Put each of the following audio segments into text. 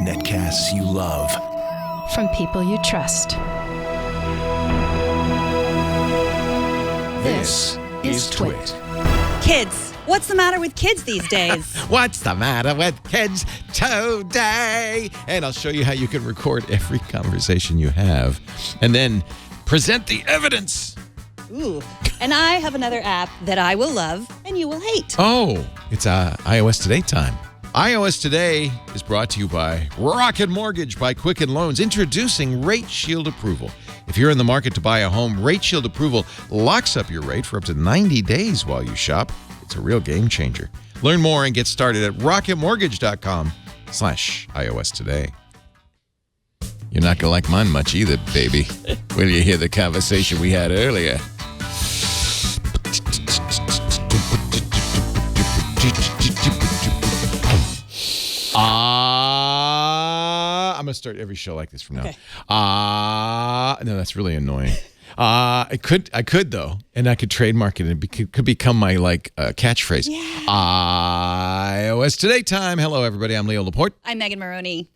Netcasts you love. From people you trust. This is Twit. Kids. What's the matter with kids these days? What's the matter with kids today? And I'll show you how you can record every conversation you have and then present the evidence. Ooh. And I have another app that I will love and you will hate. Oh, it's iOS Today time. iOS Today is brought to you by Rocket Mortgage by Quicken Loans, introducing Rate Shield Approval. If you're in the market to buy a home, Rate Shield Approval locks up your rate for up to 90 days while you shop. It's a real game changer. Learn more and get started at rocketmortgage.com/iOS Today. You're not going to like mine much either, baby. Will you hear the conversation we had earlier? I'm going to start every show like this from now. Okay. No, that's really annoying. I could though, and I could trademark it, and it could become my catchphrase. Yeah. iOS Today time. Hello, everybody. I'm Leo Laporte. I'm Megan Maroney.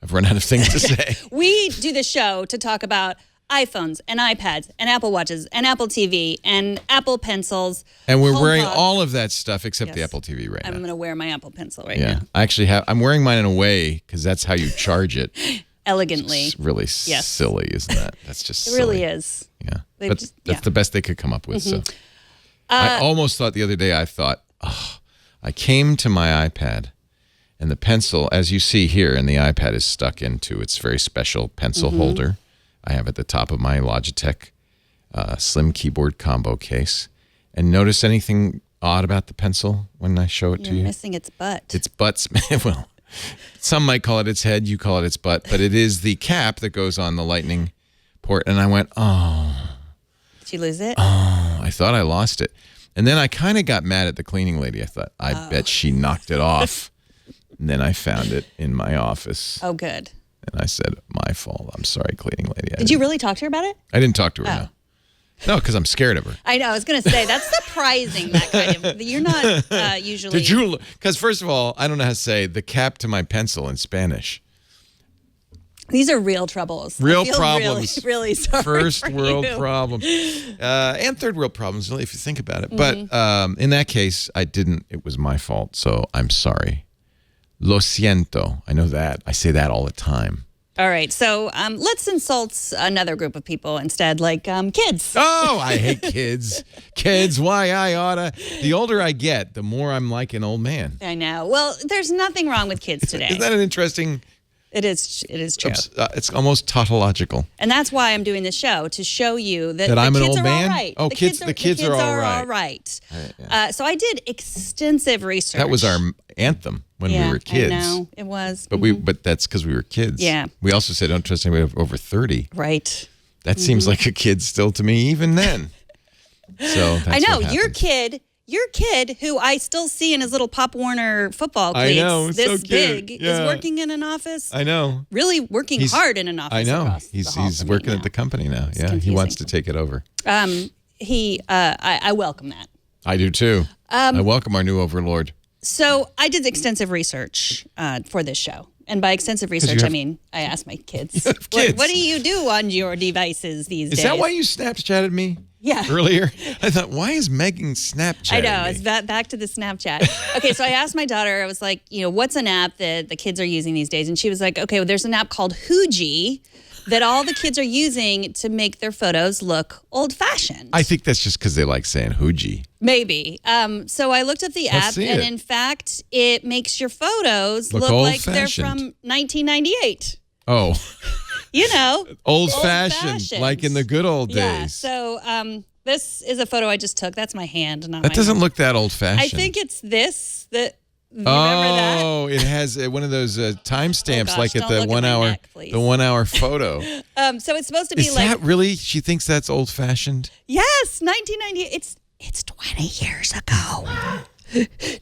I've run out of things to say. We do the show to talk about iPhones and iPads and Apple Watches and Apple TV and Apple Pencils. And we're HomePod. wearing all of that stuff except the Yes. Apple TV right I'm now. going to wear my Apple Pencil right Yeah, now. I actually I'm wearing mine in a way because that's how you charge it. Elegantly. It's really silly, isn't that? That's just It silly. really is. Yeah, They've but just- that's yeah. the best they could come up with. So I almost thought the other day, I came to my iPad and the pencil, as you see here, and the iPad is stuck into its very special pencil holder. I have at the top of my Logitech slim keyboard combo case. And notice anything odd about the pencil when I show it to You're you? missing its butt. Its butt's, well, some might call it its head, you call it its butt, but it is the cap that goes on the lightning port. And I went, Did you lose it? I thought I lost it. And then I kind of got mad at the cleaning lady. I thought, I bet she knocked it off. And then I found it in my office. Oh, good. And I said, my fault. I'm sorry, cleaning lady. Did you really talk to her about it? I didn't talk to her, Oh. no. No, because I'm scared of her. I know. I was going to say, that's surprising, that kind of... You're not usually... Did you? Because first of all, I don't know how to say the cap to my pencil in Spanish. These are real troubles. Real I feel problems. Really, really sorry First for world you. problem. And third world problems, really, if you think about it. But in that case, I didn't. It was my fault. So I'm sorry. Lo siento. I know that. I say that all the time. All right. So let's insult another group of people instead, like kids. Oh, I hate kids. Kids, why I oughta. The older I get, the more I'm like an old man. I know. Well, there's nothing wrong with kids today. Isn't that an interesting... It is true. It's almost tautological. And that's why I'm doing this show, to show you that, That the I'm an kids old are man? all right. Oh, the kids are all right. all right. Yeah. So I did extensive research. That was our anthem when we were kids. I know. It was. But but that's because we were kids. Yeah. We also said don't trust anybody over 30. Right. That seems like a kid still to me even then. So that's I know. what Your happened. kid, who I still see in his little Pop Warner football I cleats, know, it's so this cute. big, Yeah. is working in an office. I know. Really working hard in an office. I know. across the hall He's from me working now. at the company now. It's Yeah. He confusing. wants to take it over. I welcome that. I do too. I welcome our new overlord. So I did extensive research for this show. And by extensive research, I mean, I asked my kids, have kids. What do you do on your devices these days? Is that why you Snapchatted me? Yeah. Earlier? I thought, why is Megan Snapchatting I know. me? It's back to the Snapchat. Okay, so I asked my daughter, I was like, what's an app that the kids are using these days? And she was like, okay, well, there's an app called Hooji that all the kids are using to make their photos look old-fashioned. I think that's just because they like saying hooji. Maybe. So I looked up the app, see and it. in fact, it makes your photos Look look like they're old-fashioned. from 1998. Oh, old-fashioned, Old-fashioned. like in the good old Yeah. days. So this is a photo I just took. That's my hand, not That my doesn't hand. look that old-fashioned. I think it's this that. You remember that? Oh, it has one of those timestamps, gosh, like at don't the look at 1 my hour, neck, please. the 1 hour photo. So it's supposed to be Is like that really? She thinks that's old-fashioned. yes, 1998. It's 20 years ago.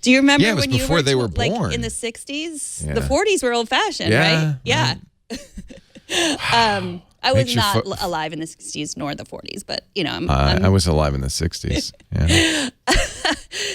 Do you remember Yeah, it was when you before were they were like born. in the 60s? Yeah. The 40s were old fashioned, Yeah, right? Yeah. I was Makes your not alive in the 60s nor the 40s, but I was alive in the 60s. Yeah.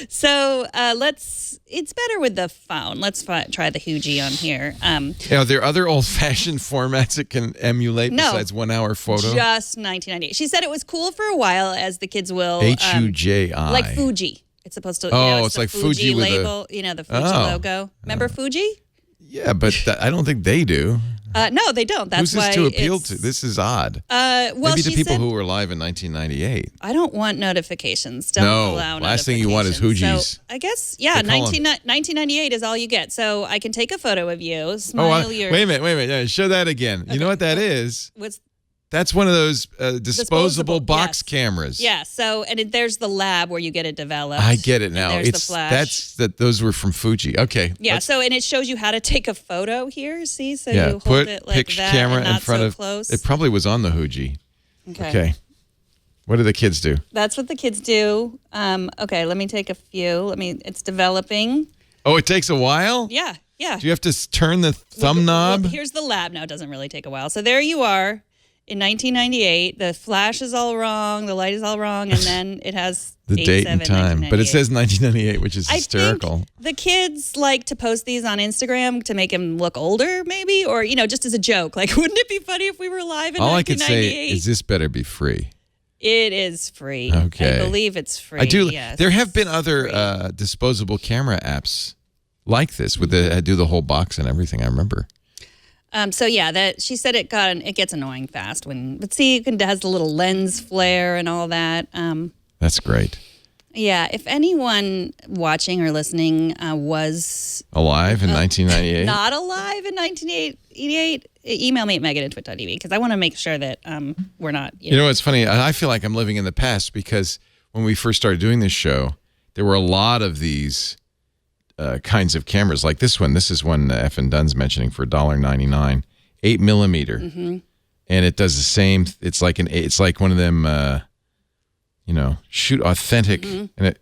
So it's better with the phone. Let's try the Huji on here. Are there other old-fashioned formats it can emulate besides 1 hour photo? Just 1998. She said it was cool for a while, as the kids will. Huji. Like Fuji. It's supposed to. It's like Fuji Fuji with label. The Fuji logo. Remember Fuji? Yeah, but I don't think they do. No, they don't. That's Who's this why to appeal to? This is odd. Maybe the people who were alive in 1998. I don't want notifications. Don't allow notifications. Last thing you want is Hoogies. So I guess, 1998 is all you get. So I can take a photo of you, smile your... Wait a minute. Yeah, show that again. Okay. You know what that is? That's one of those disposable box cameras. Yeah. So, and there's the lab where you get it developed. I get it now. There's the flash. Those were from Fuji. Okay. Yeah. So, and it shows you how to take a photo here. See, so you hold it like that, camera and not in front so of. Close. It probably was on the Huji. Okay. What do the kids do? That's what the kids do. Okay. Let me take a few. It's developing. Oh, it takes a while? Yeah. Yeah. Do you have to turn the thumb knob? Here's the lab. Now, it doesn't really take a while. So there you are. In 1998, the flash is all wrong, the light is all wrong, and then it has the date and time. But it says 1998, which is hysterical. I think the kids like to post these on Instagram to make them look older, maybe, or just as a joke. Like, wouldn't it be funny if we were live in 1998? All I can say is this better be free. It is free. Okay, I believe it's free. I do. Yes, there have been other disposable camera apps like this with do the whole box and everything. I remember. So that she said it gets annoying fast but see, it has the little lens flare and all that. That's great. Yeah, if anyone watching or listening was alive in 1998, not alive in 1988, email me at megan@twit.tv because I want to make sure that we're not. You know, it's funny. I feel like I'm living in the past because when we first started doing this show, there were a lot of these kinds of cameras like this one. This is one F and Dunn's mentioning for $1.99, 8mm, and it does the same. It's like one of them, shoot authentic. And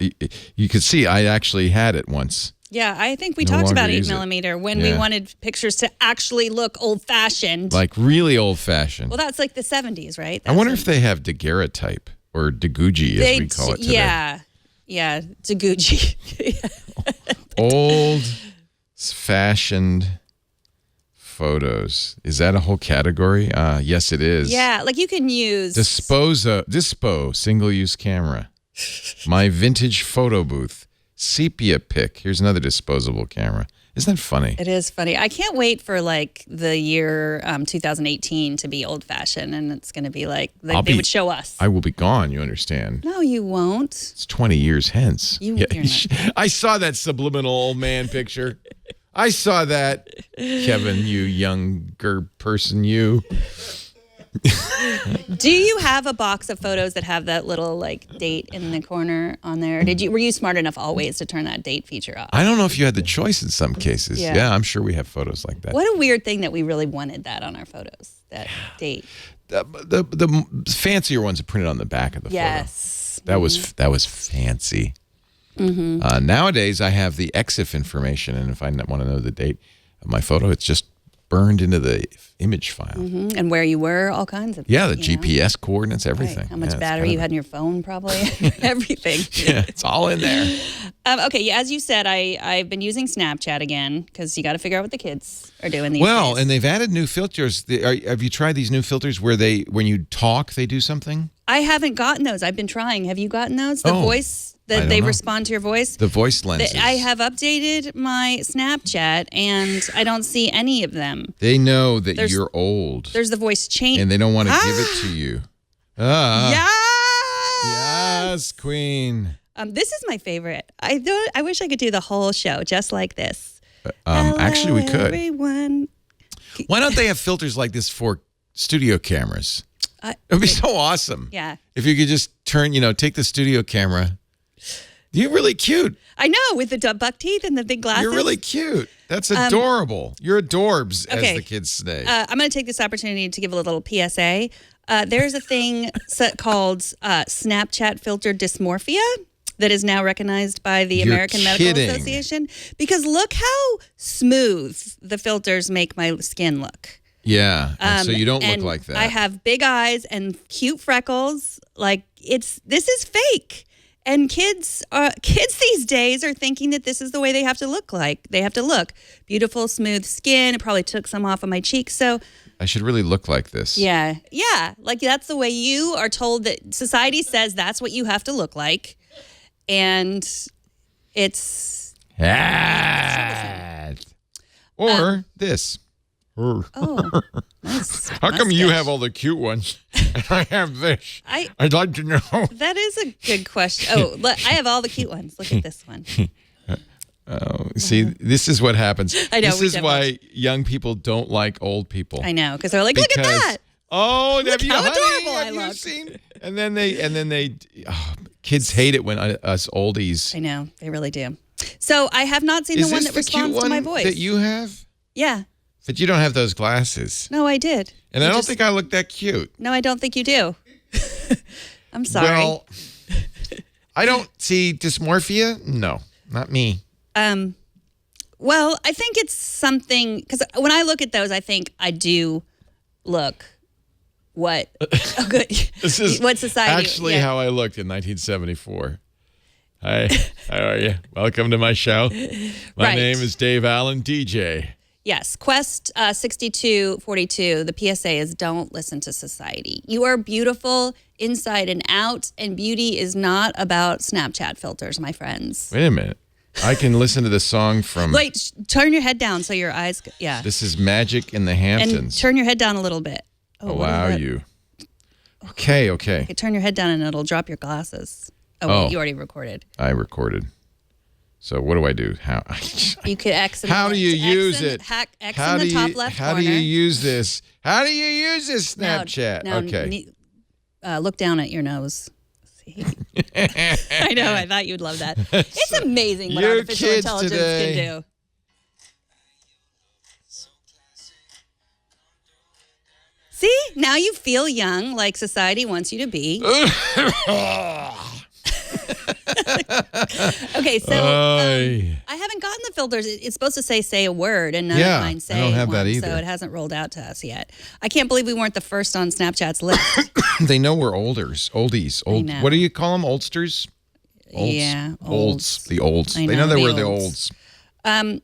you could see I actually had it once. Yeah, I think we talked about 8mm when we wanted pictures to actually look old fashioned, like really old fashioned. Well, that's like the 70s, right? I wonder if they have daguerreotype or daguji as we call it today. Yeah, daguji. Old-fashioned photos. Is that a whole category? Yes, it is. Yeah, like you can use... Dispo, single-use camera. My vintage photo booth. Sepia pic. Here's another disposable camera. Isn't that funny? It is funny. I can't wait for like the year 2018 to be old-fashioned, and it's going to be like they would show us. I will be gone, you understand. No, you won't. It's 20 years hence. You're not. I saw that subliminal old man picture. I saw that. Kevin, you younger person, you. Do you have a box of photos that have that little like date in the corner on there? Were you smart enough always to turn that date feature off? I don't know if you had the choice in some cases. Yeah, I'm sure we have photos like that. What a weird thing that we really wanted that on our photos, that date. The fancier ones are printed on the back of the photo. That was fancy. Nowadays, I have the EXIF information, and if I want to know the date of my photo, it's just burned into the image file. And where you were, all kinds of the GPS coordinates, everything. Right. How much battery you had in your phone, probably. Everything. Yeah, it's all in there. Okay, as you said, I've been using Snapchat again because you got to figure out what the kids are doing these days. And they've added new filters. Have you tried these new filters where when you talk, they do something? I haven't gotten those. I've been trying. Have you gotten those? The voice... They respond to your voice. The voice lenses. I have updated my Snapchat, and I don't see any of them. They know that you're old. There's the voice change. And they don't want to give it to you. Yes, queen. This is my favorite. I wish I could do the whole show just like this. Actually, we could. Everyone. Why don't they have filters like this for studio cameras? It would be so awesome. Yeah. If you could just take the studio camera. You're really cute. I know, with the buck teeth and the big glasses. You're really cute. That's adorable. You're adorbs, as the kids say. I'm going to take this opportunity to give a little PSA. There's a thing called Snapchat filter dysmorphia that is now recognized by the American Medical Association. Because look how smooth the filters make my skin look. Yeah. And so you don't look and like that. I have big eyes and cute freckles. Like this is fake. And kids these days are thinking that this is the way they have to look like. They have to look beautiful, smooth skin. It probably took some off of my cheeks. So I should really look like this. yeah. Like that's the way you are told that society says that's what you have to look like. And it's or this. oh, nice. How come you have all the cute ones and I have this? I'd like to know. That is a good question. Oh, look, I have all the cute ones. Look at this one. Oh, see, this is what happens. I know. This is why young people don't like old people. I know, because they're like, look at that. Oh, Look how adorable have I you look. seen? And then they kids hate it when us oldies. I know, they really do. So I have not seen the one that responds to my voice. That you have? Yeah. But you don't have those glasses. No, I did. And I don't think I look that cute. No, I don't think you do. I'm sorry. Well, I don't see dysmorphia. No, not me. Well, I think it's something, because when I look at those, I think I do look what good. This is what society actually how I looked in 1974. Hi, how are you? Welcome to my show. My name is Dave Allen, DJ. Yes, Quest 6242, the PSA is don't listen to society. You are beautiful inside and out, and beauty is not about Snapchat filters, my friends. Wait a minute. I can listen to the song from... Wait, turn your head down so your eyes... Yeah. This is Magic in the Hamptons. And turn your head down a little bit. Allow you. Okay. Okay, turn your head down and it'll drop your glasses. Oh, wait, you already recorded. I recorded. So what do I do? How? You could X. How do you use it? X in the top left corner. How do you use this? How do you use this Snapchat? Now, okay. Look down at your nose. See? I know. I thought you'd love that. It's amazing what artificial intelligence can do. See? Now you feel young, like society wants you to be. Okay, so I haven't gotten the filters. It's supposed to say a word, and none of mine say I don't have one, that either. so it hasn't rolled out to us yet. I can't believe we weren't the first on Snapchat's list. They know we're oldies. Old. know. What do you call them? Oldsters? Olds. Yeah, olds. The olds. I They know that the we're the olds. olds.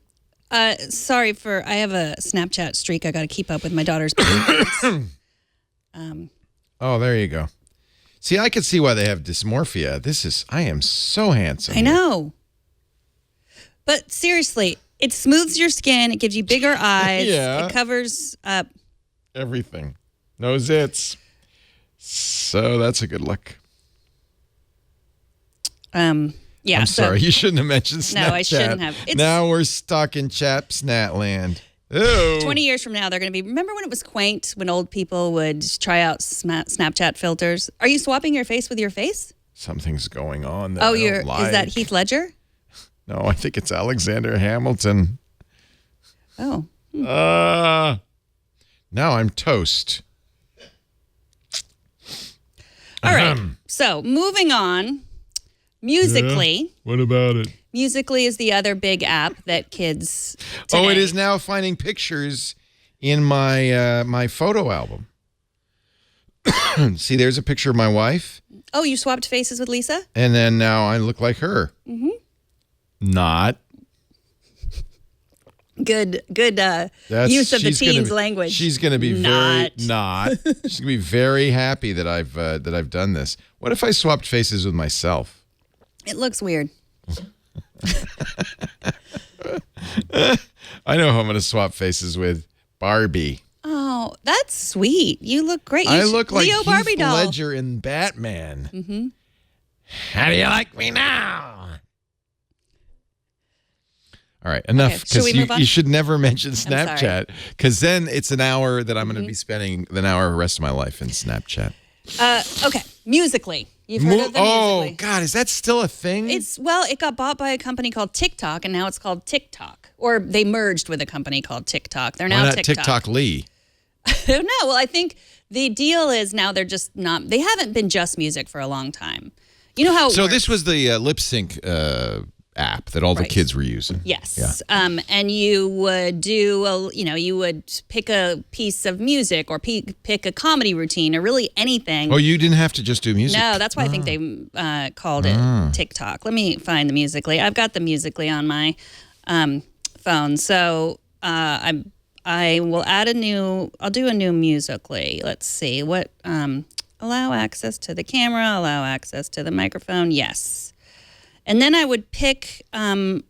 Sorry I have a Snapchat streak I got to keep up with my daughter's parents. Oh, there you go. See, I could see why they have dysmorphia. I am so handsome. I know. But seriously, it smooths your skin. It gives you bigger eyes. Yeah. It covers up everything. No zits. So that's a good look. Yeah. I'm sorry. You shouldn't have mentioned Snapchat. No, I shouldn't have. Now we're stuck in Snat land. Ew. 20 years from now, they're going to be... Remember when it was quaint, when old people would try out Snapchat filters? Are you swapping your face with your face? Something's going on that I don't like. Is that Heath Ledger? No, I think it's Alexander Hamilton. Oh. Now I'm toast. All right. So, moving on. Musically. Yeah. What about it? Musically is the other big app that kids today. Oh, it is now finding pictures in my my photo album. See, there's a picture of my wife. Oh, you swapped faces with Lisa? And then now I look like her. Mm-hmm. Not. Good use of the teens' language. She's going to be very not. She's going to be very happy that I've done this. What if I swapped faces with myself? It looks weird. I know who I'm going to swap faces with. Barbie. Oh, that's sweet. You look great. I look like Leo Barbie Heath doll. Ledger in Batman. Mm-hmm. How do you like me now? All right, enough. Because you should never mention Snapchat, because then it's an hour that I'm going to be spending the rest of my life in Snapchat. Okay, Musically. You've heard of the Musically. Oh, God, is that still a thing? It got bought by a company called TikTok, and now it's called TikTok. Or they merged with a company called TikTok. They're now TikTok. TikTok Lee? I don't know. Well, I think the deal is now they're just not, they haven't been just music for a long time. You know how it works. This was the lip sync app that all the Right. kids were using. Yes. And you would you would pick a piece of music or pick a comedy routine or really anything. Oh, you didn't have to just do music? No, that's why I think they called it TikTok. Let me find the Musical.ly. I've got the Musical.ly on my phone. So I will add I'll do a new Musical.ly. Let's see. What, allow access to the camera, allow access to the microphone. Yes. And then I would pick, I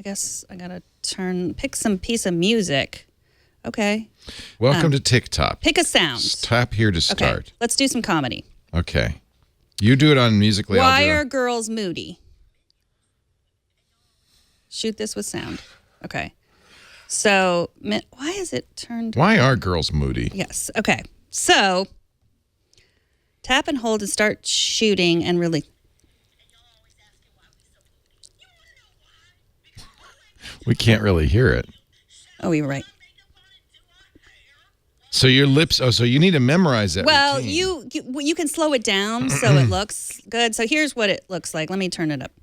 guess I got to pick some piece of music. Okay. Welcome to TikTok. Pick a sound. Tap here to Okay. start. Let's do some comedy. Okay. You do it on Musical.ly. Why are girls moody? Shoot this with sound. Okay. So, why is it turned? Why are girls moody? Yes. Okay. So, tap and hold and start shooting and really. We can't really hear it. Oh, you're right. So your lips. Oh, so you need to memorize that. Well, routine. you can slow it down so it looks good. So here's what it looks like. Let me turn it up. You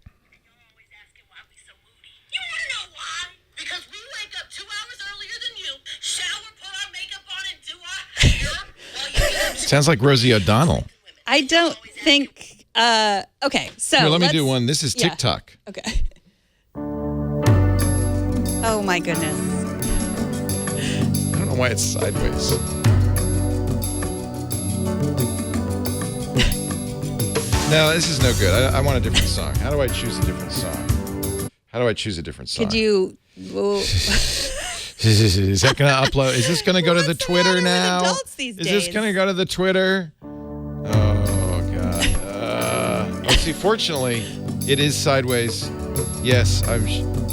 want to know why? Because we wake up 2 hours earlier than you, shower, put our makeup on, and do our hair while you get up. Sounds like Rosie O'Donnell. I don't think. Okay, so Here, let me let's- do one. This is yeah. TikTok. Okay. Oh my goodness. I don't know why it's sideways. No, this is no good. I want a different song. How do I choose a different song? How do I choose a different song? Could you? Well, Is that going to upload? Is this going to go to the What's the Twitter matter with now? adults these Is this days? going to go to the Twitter? Oh, God. Let's see. Fortunately, it is sideways. Yes.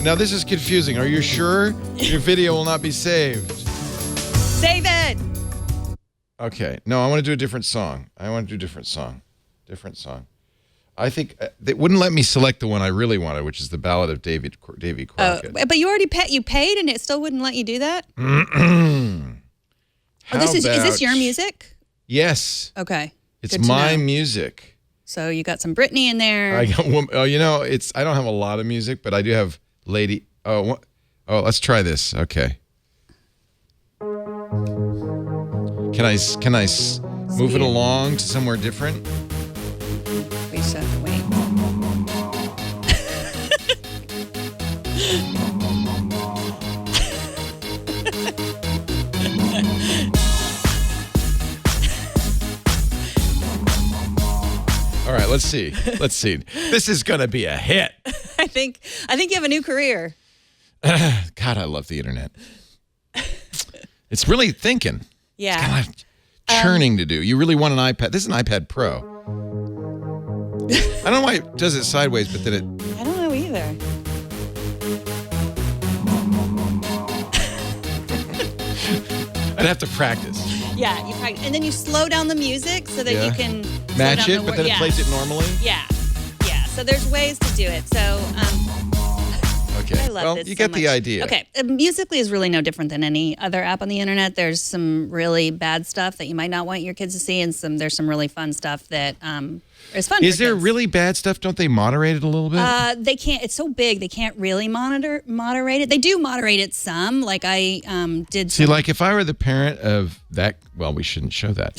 Now, this is confusing. Are you sure your video will not be saved? save it. Okay. No, I want to do a different song. Different song. I think they wouldn't let me select the one I really wanted, which is the Ballad of Davy Crockett. But you already paid, and it still wouldn't let you do that. Is this your music? Yes. Okay. It's Good to my know. music. So you got some Britney in there. I got I don't have a lot of music, but I do have Lady. Oh, let's try this. Okay. Can I move it along to somewhere different? We just have to wait. All right, let's see. This is gonna be a hit. I think you have a new career. God, I love the internet. It's really thinking. Yeah. Kind of churning to do. You really want an iPad. This is an iPad Pro. I don't know why it does it sideways, but then it. I don't know either. I'd have to practice. Yeah, you practice, and then you slow down the music so that Yeah. you can slow Match down it, the but then word- it plays it normally. Yeah. So there's ways to do it. So Okay. I love well, this you so get the much. idea. Okay, Musical.ly is really no different than any other app on the internet. There's some really bad stuff that you might not want your kids to see, and there's some really fun stuff that is fun. Is for there kids. really bad stuff? Don't they moderate it a little bit? They can't. It's so big. They can't really moderate it. They do moderate it some. Like I did. See, some- like if I were the parent of that, well, we shouldn't show that.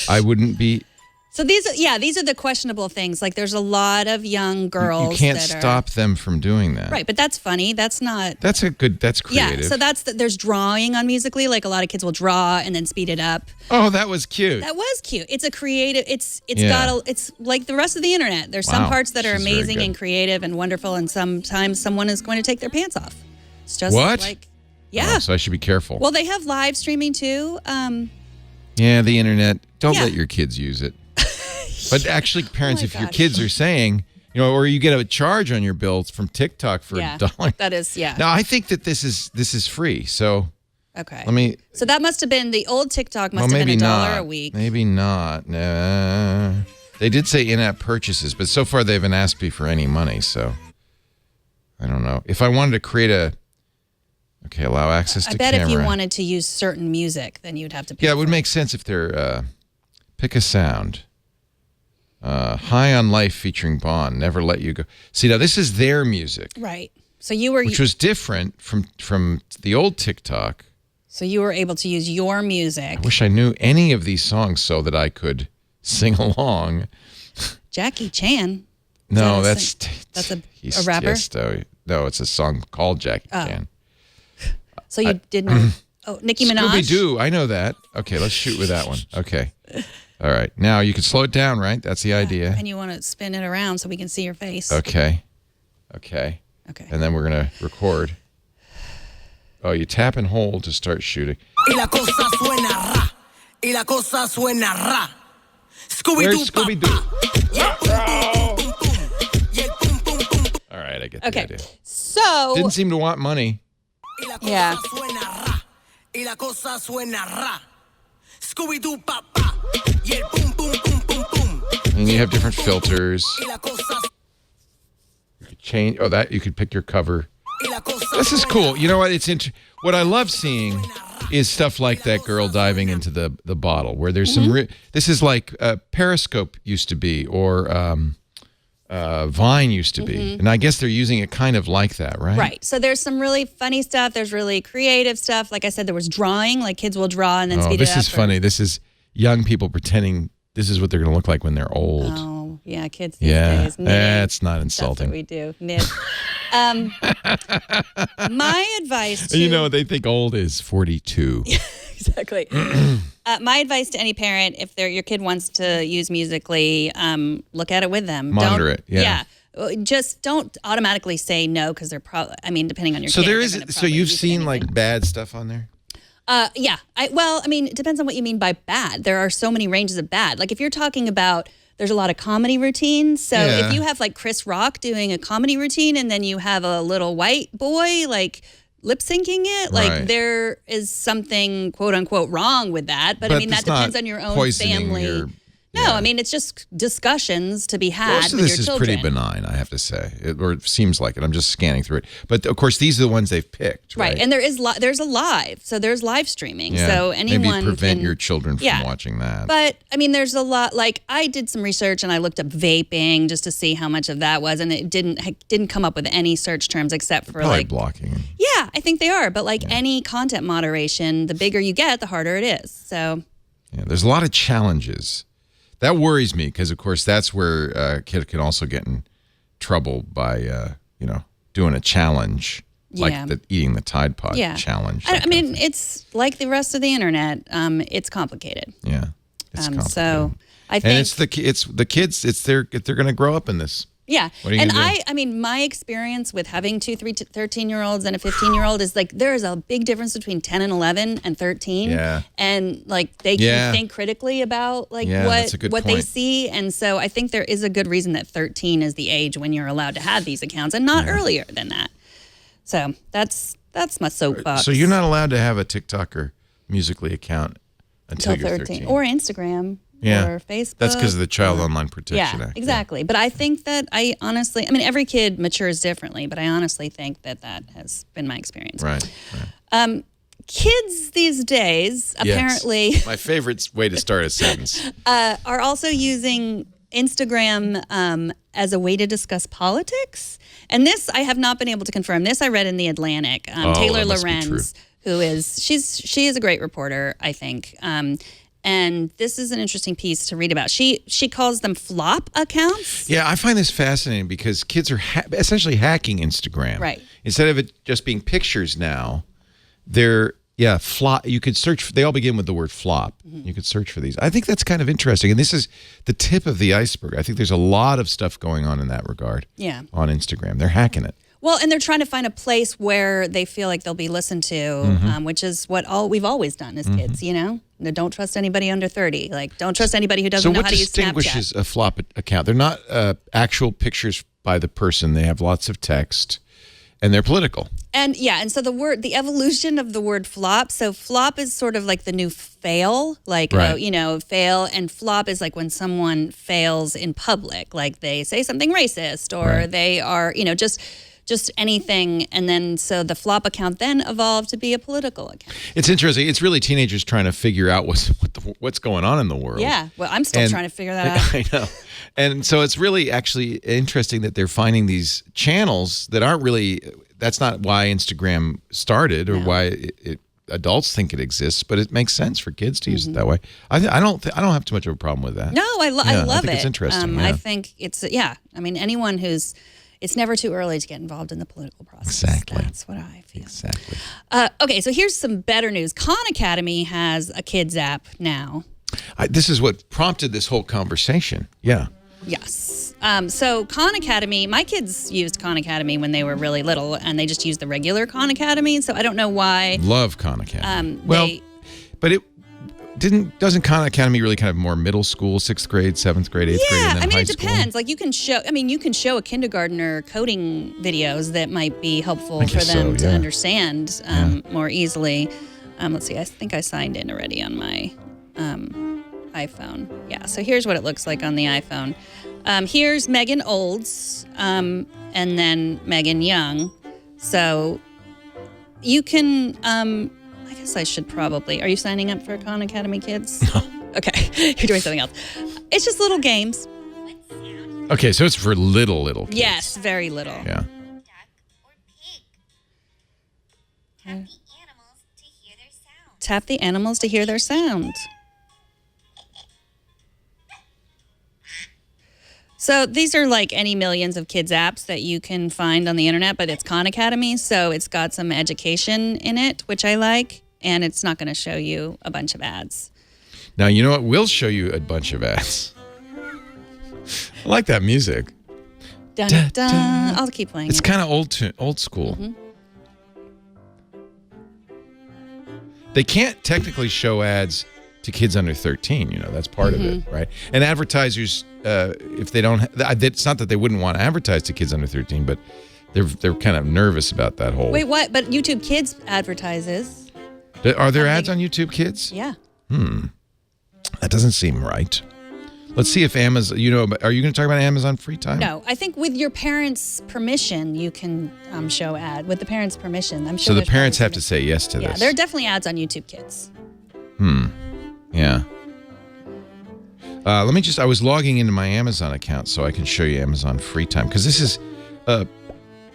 I wouldn't be. So these are the questionable things. Like there's a lot of young girls. You can't that are- stop them from doing that. Right, but that's funny. That's not. That's creative. Yeah, so there's drawing on Musical.ly. Like a lot of kids will draw and then speed it up. Oh, that was cute. That was cute. It's a creative. It's Yeah. it's like the rest of the internet. There's some Wow, parts that are she's very amazing good. and creative and wonderful, and sometimes someone is going to take their pants off. It's just What? like, yeah. Oh, so I should be careful. Well, they have live streaming too. Yeah, the internet. Don't Yeah. let your kids use it. But actually, parents, my if your gosh. kids are saying, or you get a charge on your bills from TikTok for Yeah, $1. that is Now, I think that this is free. So okay. let me. So that must have been the old TikTok. Must Well, have maybe been $1 not. a week. Maybe not. Nah. They did say in-app purchases, but so far they haven't asked me for any money. So I don't know. If I wanted to create allow access to I bet camera. if you wanted to use certain music, then you'd have to pay. Yeah, it would for make sense if they're pick a sound. High on Life featuring Bond, Never Let You Go. See, now this is their music, Right. So you were which was different from the old TikTok. so you were able to use your music. I wish I knew any of these songs so that I could sing along. Jackie Chan. No, that a that's a rapper? Tiesto. No, it's a song called Jackie Chan. So you did know. Oh, Nicki Minaj. Scooby-Doo, I know that. Okay, let's shoot with that one. Okay. All right. Now you can slow it down, right? That's the idea. And you want to spin it around so we can see your face. Okay. Okay. And then we're going to record. Oh, you tap and hold to start shooting. Y la cosa suena ra. Y la cosa suena ra. Where's Scooby-Doo. Scooby-Doo? All right, I get the Okay. idea. So Didn't seem to want money. Yeah. Y la cosa suena ra. Scooby-Doo papá. Y el pum pum pum pum pum. And you have different filters. Y la cosa You could change. Oh, that you could pick your cover. y la cosa This is cool. You know what? What I love seeing is stuff like that girl diving into the bottle, where there's some. This is like Periscope used to be, or Vine used to be, and I guess they're using it kind of like that, right? Right. So there's some really funny stuff. There's really creative stuff. Like I said, there was drawing. Like kids will draw and then Oh, speed this it up. is funny. This is young people pretending this is what they're going to look like when they're old. Oh, yeah, kids these Yeah, days. Knitting. that's not That's insulting. what we do. Knit. My advice to You know, they think old is 42. exactly. My advice to any parent, if your kid wants to use Musical.ly, look at it with them. Monitor it, yeah. Just don't automatically say no because they're probably. I mean, depending on your So kid. there they're is. gonna So probably you've use seen anything. like bad stuff on there. Yeah. I mean, it depends on what you mean by bad. There are so many ranges of bad. Like if you're talking about, there's a lot of comedy routines. So Yeah. if you have like Chris Rock doing a comedy routine and then you have a little white boy like lip syncing it, like Right. there is something quote unquote wrong with that. But I mean, that it's not depends on your own poisoning family. your- No, yeah. I mean, it's just discussions to be had Most of with this your is children. pretty benign, I have to say, or it seems like it. I'm just scanning through it, but of course these are the ones they've picked, right? Right. And there's a live. So there's live streaming. Yeah. So anyone maybe prevent can, your children from Yeah. watching that. But I mean, there's a lot. Like I did some research and I looked up vaping just to see how much of that was, and it didn't come up with any search terms except for Probably like, blocking. yeah, I think they are. But like any content moderation, the bigger you get, the harder it is. So Yeah, there's a lot of challenges. That worries me because, of course, that's where a kid can also get in trouble by, doing a challenge, Yeah. like eating the Tide Pod yeah, challenge. I that kind mean, of thing. it's like the rest of the internet. It's complicated. Yeah, it's complicated. So I think And it's the kids. It's they're going to grow up in this. Yeah. What are you And gonna do? I mean, my experience with having 2, 3, 13-year-olds and a 15-year-old is like there is a big difference between 10 and 11 and 13. Yeah. And like they Yeah. can think critically about like Yeah, that's a good what they point. see. And so I think there is a good reason that 13 is the age when you're allowed to have these accounts and not earlier than that. So that's my soapbox. So you're not allowed to have a TikTok or Musical.ly account until until you're 13. Or Instagram. Yeah. Or Facebook. That's because of the Child Yeah, Online Protection Act. exactly. But I think that I mean, every kid matures differently, but I honestly think that has been my experience. Right. Kids these days Yes. apparently My favorite way to start a sentence. are also using Instagram as a way to discuss politics. And this I have not been able to confirm. This I read in The Atlantic. Taylor that must be true. Lorenz, who is she is a great reporter, I think. And this is an interesting piece to read about. She calls them flop accounts. Yeah, I find this fascinating because kids are essentially hacking Instagram. Right. Instead of it just being pictures now, they're flop. You could search. They all begin with the word flop. Mm-hmm. You could search for these. I think that's kind of interesting, and this is the tip of the iceberg. I think there's a lot of stuff going on in that regard. Yeah. On Instagram, they're hacking it. Well, and they're trying to find a place where they feel like they'll be listened to, Mm-hmm. which is what we've always done as kids, you know? No, don't trust anybody under 30. Like, don't trust anybody who doesn't So know what how to use distinguishes Snapchat. a flop account? They're not actual pictures by the person. They have lots of text, and they're political. And so the evolution of the word flop. So flop is sort of like the new fail, like, Right. fail. And flop is like when someone fails in public, like they say something racist or Right. they are, just just anything. And then so the flop account then evolved to be a political account. It's interesting. It's really teenagers trying to figure out what's going on in the world. Yeah. Well, I'm still trying to figure that out. I know. And so it's really actually interesting that they're finding these channels that aren't really, that's not why Instagram started or why adults think it exists, but it makes sense for kids to use it that way. I don't have too much of a problem with that. No, I love I think it. it's interesting. I think it's, I mean, anyone it's never too early to get involved in the political process. Exactly. That's what I feel. Exactly. Okay, so here's some better news. Khan Academy has a kids app now. This is what prompted this whole conversation. Yeah. Yes. So Khan Academy, my kids used Khan Academy when they were really little, and they just used the regular Khan Academy. So I don't know why. Love Khan Academy. But it doesn't Khan Academy really kind of more middle school, 6th grade, 7th grade, 8th grade, and then I mean, high it depends. school? Like you can show a kindergartner coding videos that might be helpful I for guess them so, to yeah. understand more easily. Let's see. I think I signed in already on my iPhone. Yeah. So here's what it looks like on the iPhone. Here's Megan Olds, and then Megan Young. So you can. I guess I should probably. Are you signing up for Khan Academy Kids? No. Okay, you're doing something else. It's just little games. Okay, so it's for little kids. Yes, very little. Yeah. Duck or pig. Tap the animals to hear their sound. Tap the animals to hear their sound. So these are like any millions of kids apps that you can find on the internet, but it's Khan Academy, so it's got some education in it, which I like, and it's not going to show you a bunch of ads. Now, you know what? We'll show you a bunch of ads. I like that music. Dun, Da, dun. da. I'll keep playing It's it. kind of old school. They can't technically show ads to kids under 13. You know, that's part of it, right? And advertisers, if they don't, it's not that they wouldn't want to advertise to kids under 13, but they're kind of nervous about that whole. Wait, what? But YouTube Kids advertises. Are there ads on YouTube Kids? Yeah. That doesn't seem right. Let's see if Amazon, are you going to talk about Amazon free time? No, I think with your parents' permission, you can show ad. With the parents' permission, I'm sure. So the there's parents probably have to say yes to Yeah, this. there are definitely ads on YouTube Kids. Yeah. I was logging into my Amazon account so I can show you Amazon free time, because this is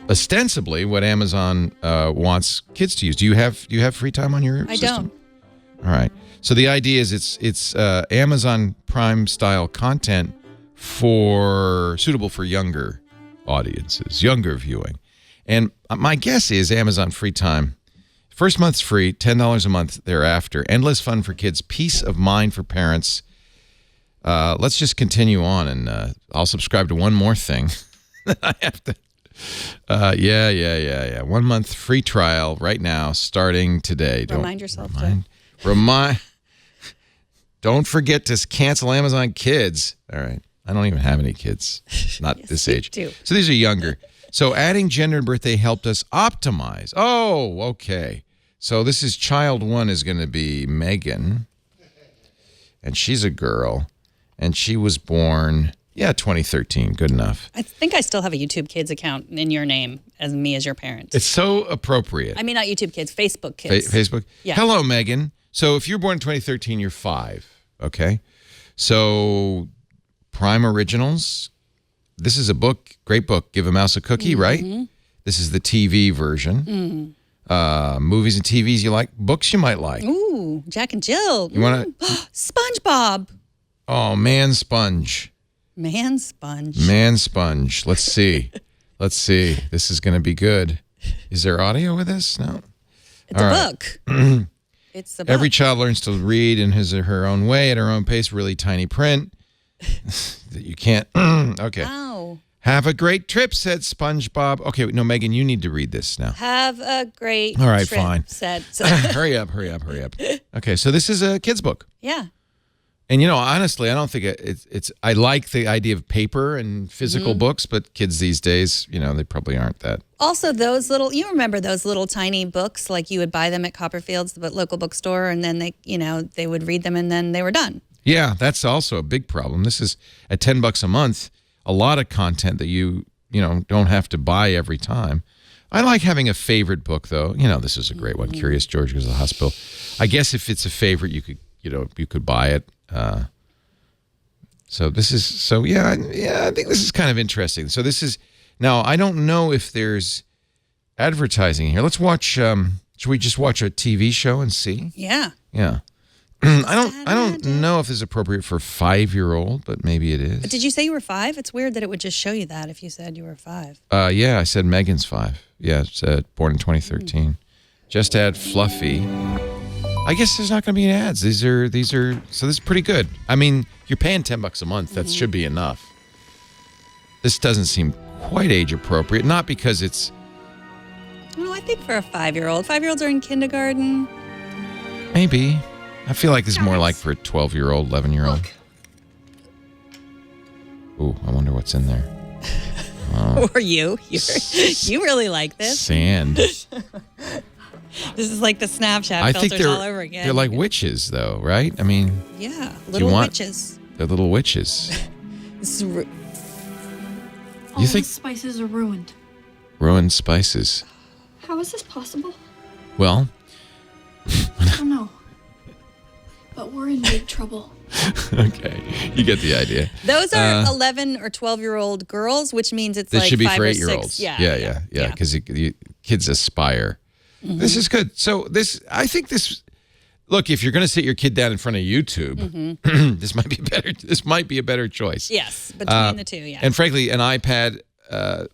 ostensibly what Amazon wants kids to use. Do you have free time on your I system? don't. All right. So the idea is it's Amazon Prime style content suitable for younger audiences, younger viewing. And my guess is Amazon free time. First month's free, $10 a month thereafter. Endless fun for kids, peace of mind for parents. Let's just continue on, and I'll subscribe to one more thing. I have to. Yeah. 1 month free trial right now, starting today. Remind yourself Don't forget to cancel Amazon Kids. All right. I don't even have any kids. Not Yes, this you age. do. So these are younger. So adding gender and birthday helped us optimize. Oh, okay. So this is child 1 is going to be Megan. And she's a girl. And she was born, 2013. Good enough. I think I still have a YouTube Kids account in your name as me as your parent. It's so appropriate. I mean, not YouTube Kids, Facebook Kids. Facebook? Yeah. Hello, Megan. So if you're born in 2013, you're 5. Okay. So Prime Originals. This is a book, great book. Give a Mouse a Cookie, right? This is the TV version. Movies and TVs you like. Books you might like. Ooh, Jack and Jill. You want to? SpongeBob. Oh, Man Sponge. Man Sponge. Man Sponge. Let's see. This is going to be good. Is there audio with this? No. It's All a right. book. It's a book. Every child learns to read in his or her own way at her own pace. Really tiny print that you can't. Okay. Wow. Have a great trip, said SpongeBob. Okay, no, Megan, you need to read this now. Have a great All right, trip, fine. said. Hurry up. Okay, so this is a kid's book. Yeah. And, honestly, I don't think it's I like the idea of paper and physical books, but kids these days, they probably aren't that. Also, you remember those little tiny books, like you would buy them at Copperfield's, the local bookstore, and then they would read them and then they were done. Yeah, that's also a big problem. This is at $10 a month, a lot of content that you don't have to buy every time. I like having a favorite book, though. This is a great one. Curious George Goes to the Hospital. I guess if it's a favorite, you could buy it. I think this is kind of interesting. So this is now. I don't know if there's advertising here. Let's watch. Should we just watch a TV show and see? Yeah. Yeah. I don't know if this is appropriate for a 5-year-old, but maybe it is. But did you say you were 5? It's weird that it would just show you that if you said you were 5. Yeah, I said Megan's 5. Yeah, it's born in 2013. Just add Fluffy. I guess there's not going to be any ads. These are so this is pretty good. I mean, you're paying $10 a month. That should be enough. This doesn't seem quite age appropriate, not because it's. Well, I think for a 5-year-old. 5-year-olds are in kindergarten. Maybe. I feel like this is more like for a 12-year-old, 11-year-old. Ooh, I wonder what's in there. Or you really like this. Sand. This is like the Snapchat I filters think all over again. they're like witches, though, right? I mean, yeah, little witches. They're little witches. This is All the spices are ruined. Ruined spices. How is this possible? Well, I don't know. But we're in big trouble. Okay, you get the idea. Those are 11 or 12-year-old girls, which means it's this like should be 5 for or 8-year-olds. 6. Yeah. Because kids aspire. Mm-hmm. This is good. So I think this. Look, if you're going to sit your kid down in front of YouTube, this might be better. This might be a better choice. Yes, between the two. Yeah. And frankly, an iPad.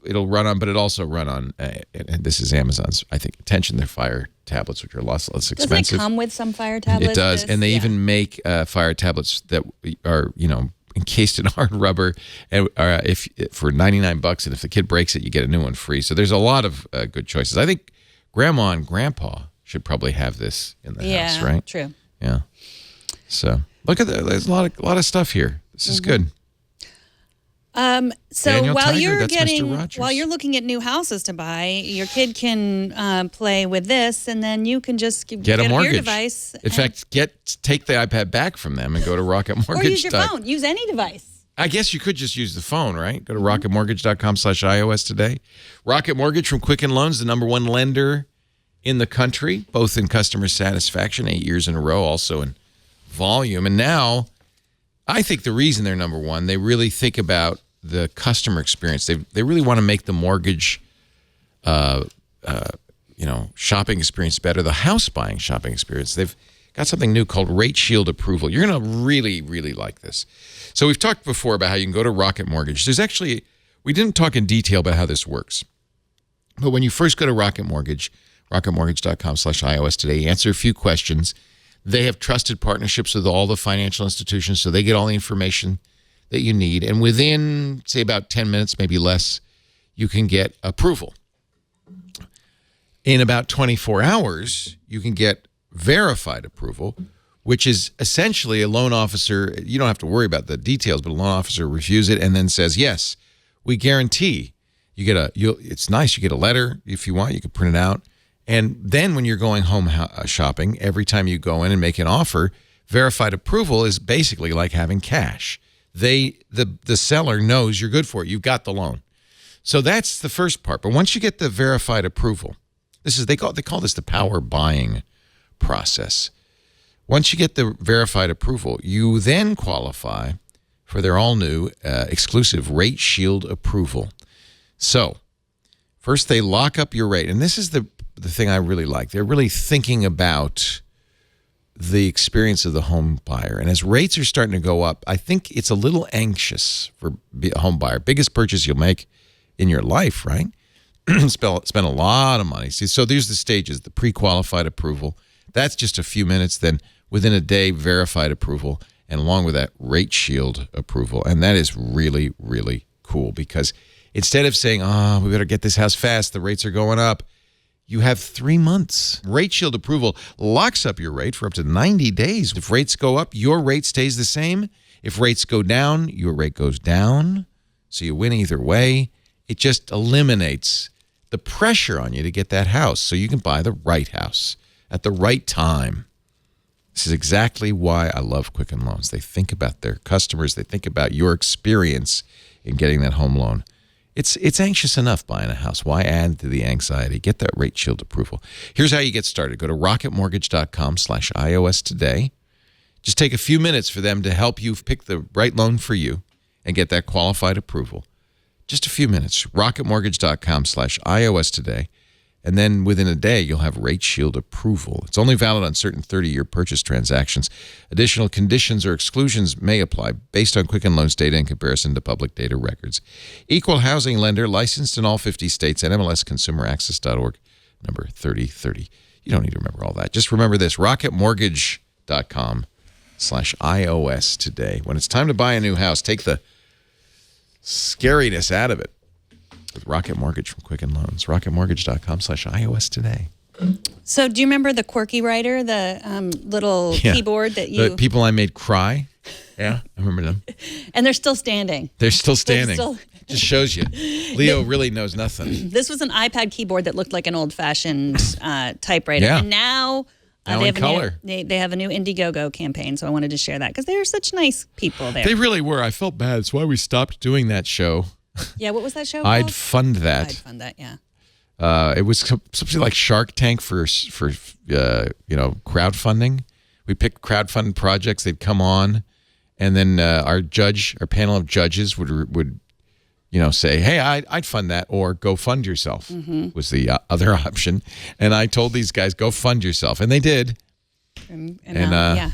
It'll run on, but it also run on. And this is Amazon's. I think attention. Their Fire tablets, which are less expensive. Doesn't it come with some Fire tablets? It does, and they even make Fire tablets that are encased in hard rubber, and if for $99, and if the kid breaks it, you get a new one free. So there's a lot of good choices. I think Grandma and Grandpa should probably have this in the house, right? True. Yeah. So look at that. There's a lot of stuff here. This is good. So Daniel while Tiger, while you're looking at new houses to buy, your kid can play with this, and then you can just get a mortgage your device. In fact, take the iPad back from them and go to Rocket Mortgage. Or use your phone. Use any device. I guess you could just use the phone, right? Go to rocketmortgage.com/iOS today. Rocket Mortgage from Quicken Loans, the #1 lender in the country, both in customer satisfaction, 8 years in a row, also in volume. And now, I think the reason they're #1, they really think about the customer experience. They really want to make the mortgage, shopping experience better. The house buying shopping experience. They've got something new called Rate Shield Approval. You're going to really, really like this. So we've talked before about how you can go to Rocket Mortgage. We didn't talk in detail about how this works. But when you first go to Rocket Mortgage, rocketmortgage.com/iOS today, you answer a few questions. They have trusted partnerships with all the financial institutions, so they get all the information that you need. And within, say, about 10 minutes, maybe less, you can get approval. In about 24 hours, you can get verified approval, which is essentially a loan officer. You don't have to worry about the details, but a loan officer reviews it and then says, yes, we guarantee. It's nice. You get a letter if you want. You can print it out. And then when you're going home shopping, every time you go in and make an offer, verified approval is basically like having cash. The seller knows you're good for it. You've got the loan. So that's the first part. But once you get the verified approval, they call this the power buying process. Once you get the verified approval, you then qualify for their all new exclusive Rate Shield approval. So first they lock up your rate. And this is the thing I really like. They're really thinking about the experience of the home buyer. And as rates are starting to go up, I think it's a little anxious for a home buyer. Biggest purchase you'll make in your life, right? Spend a lot of money. See, so there's the stages, the pre-qualified approval. That's just a few minutes. Then within a day, verified approval. And along with that, Rate Shield approval. And that is really, really cool because instead of saying, we better get this house fast, the rates are going up, you have 3 months. Rate Shield approval locks up your rate for up to 90 days. If rates go up, your rate stays the same. If rates go down, your rate goes down. So you win either way. It just eliminates the pressure on you to get that house so you can buy the right house at the right time. This is exactly why I love Quicken Loans. They think about their customers. They think about your experience in getting that home loan. It's anxious enough buying a house. Why add to the anxiety? Get that rate shield approval. Here's how you get started. Go to rocketmortgage.com/iOS today. Just take a few minutes for them to help you pick the right loan for you and get that qualified approval. Just a few minutes. rocketmortgage.com/iOS today. And then within a day, you'll have rate shield approval. It's only valid on certain 30-year purchase transactions. Additional conditions or exclusions may apply based on Quicken Loans data in comparison to public data records. Equal housing lender, licensed in all 50 states, and MLSConsumerAccess.org, number 3030. You don't need to remember all that. Just remember this, rocketmortgage.com/iOS today. When it's time to buy a new house, take the scariness out of it with Rocket Mortgage from Quicken Loans. rocketmortgage.com/iOS today. So do you remember the Quirky Writer, the little keyboard that you... The people I made cry? Yeah, I remember them. And they're still standing. They're still standing. Still... Just shows you. Leo really knows nothing. This was an iPad keyboard that looked like an old-fashioned typewriter. Yeah. And now Now they in have color. They have a new Indiegogo campaign, so I wanted to share that because they're such nice people there. They really were. I felt bad. That's why we stopped doing that show. Yeah, what was that show I'd called? fund that. I'd fund that, yeah. It was something like Shark Tank for crowdfunding. We picked crowdfunding projects. They'd come on, and then our panel of judges would say, "Hey, I'd fund that," or "Go fund yourself," was the other option. And I told these guys, "Go fund yourself," and they did. And yeah,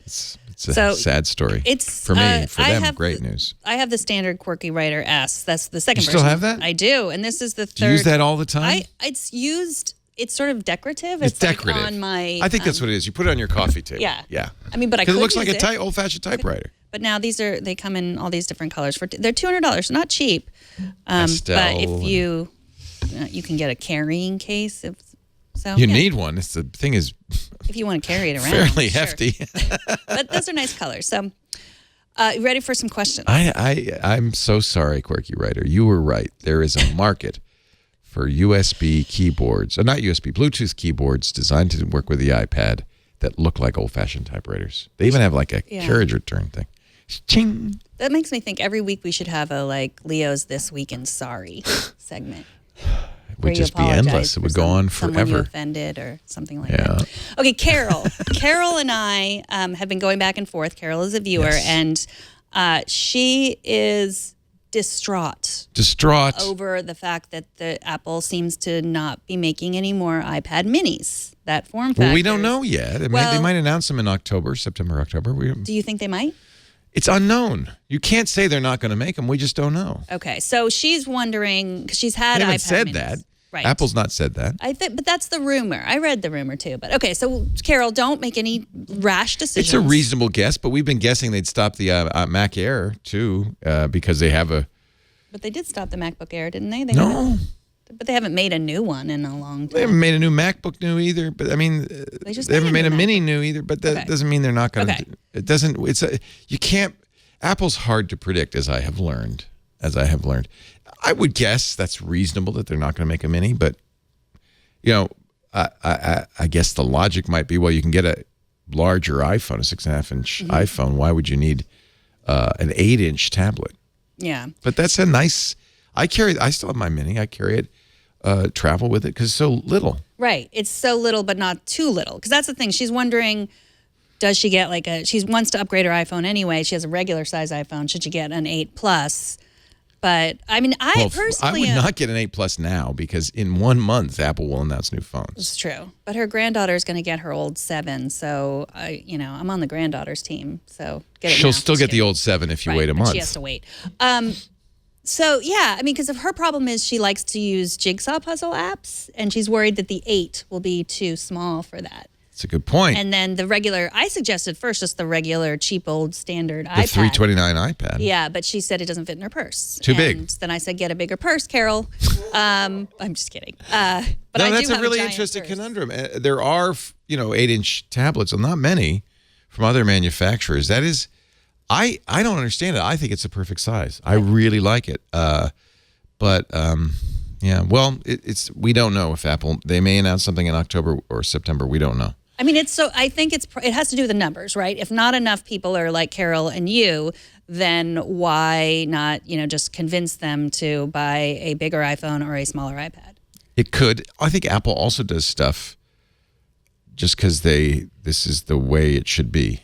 it's a sad story. It's for me. For them, great the, news. I have the standard Quirky Writer S. That's the second You version. still have that? I do, and this is the third. Do you use that all the time? It's used. It's sort of decorative. It's like decorative. on my. I think that's what it is. You put it on your coffee table. Yeah. Yeah. I mean, but I because could it looks use like a it. old-fashioned typewriter. But now they come in all these different colors they're $200, not cheap. Pastel but if you can get a carrying case. You need one. The thing is if you want to carry it around. fairly sure. hefty. But those are nice colors. So, you ready for some questions? I'm so sorry, Quirky Writer. You were right. There is a market for USB keyboards, not USB, Bluetooth keyboards designed to work with the iPad that look like old-fashioned typewriters. They even have like a carriage return thing. Ching. That makes me think every week we should have a Leo's This Week in Sorry segment. It would just be endless. It would go on Someone you forever. offended or something like that. Okay, Carol. Carol and I have been going back and forth. Carol is a viewer, and she is distraught over the fact that the Apple seems to not be making any more iPad minis. That form factor. Well, we don't know yet. They might announce them in September, October. Do you think they might? It's unknown. You can't say they're not going to make them. We just don't know. Okay, so she's wondering because she's had They haven't iPad said minis. that. Right. Apple's not said that. But that's the rumor. I read the rumor too. But okay, so Carol, don't make any rash decisions. It's a reasonable guess, but we've been guessing they'd stop the Mac Air too because they have a. But they did stop the MacBook Air, didn't they? No. But they haven't made a new one in a long time. They haven't made a new MacBook new either. But I mean, they haven't made a mini new either. But that doesn't mean they're not going to. It doesn't. You can't. Apple's hard to predict, as I have learned. I would guess that's reasonable that they're not going to make a mini, but I guess the logic might be, well, you can get a larger iPhone, a 6.5-inch iPhone. Why would you need an 8-inch tablet? Yeah, but that's a nice. I still have my mini. I carry it, travel with it because it's so little. Right, it's so little, but not too little. Because that's the thing. She's wondering. Does she get she wants to upgrade her iPhone anyway. She has a regular size iPhone. Should she get an 8 Plus? But I mean, personally, I would not get an 8 Plus now because in 1 month, Apple will announce new phones. It's true. But her granddaughter is going to get her old 7. So I'm on the granddaughter's team. So she'll still get the old 7 if you wait a month. She has to wait. So yeah, I mean, because her problem is she likes to use jigsaw puzzle apps, and she's worried that the 8 will be too small for that. That's a good point. And then I suggested first just the regular, cheap, old, standard iPad. The 329 iPad. Yeah, but she said it doesn't fit in her purse. Too big. Then I said, get a bigger purse, Carol. I'm just kidding. But that's a really interesting conundrum. There are, 8-inch tablets, well, not many, from other manufacturers. That is, I don't understand it. I think it's a perfect size. I really like it. Yeah, well, we don't know if Apple, they may announce something in October or September. We don't know. I mean, I think it has to do with the numbers, right? If not enough people are like Carol and you, then why not, just convince them to buy a bigger iPhone or a smaller iPad? It could. I think Apple also does stuff just because this is the way it should be.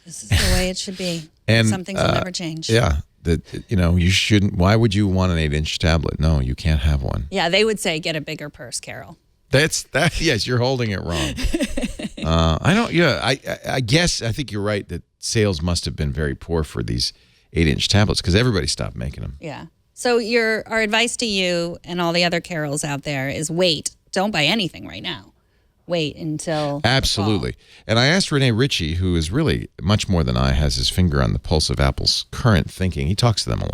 This is the way it should be. And some things will never change. Yeah. You shouldn't. Why would you want an 8-inch tablet? No, you can't have one. Yeah, they would say get a bigger purse, Carol. Yes, you're holding it wrong. I don't. Yeah, I guess I think you're right that sales must have been very poor for these 8-inch tablets because everybody stopped making them. Yeah. So our advice to you and all the other Carols out there is wait. Don't buy anything right now. Wait until Absolutely. And I asked Rene Ritchie, who is really much more than I, has his finger on the pulse of Apple's current thinking. He talks to them a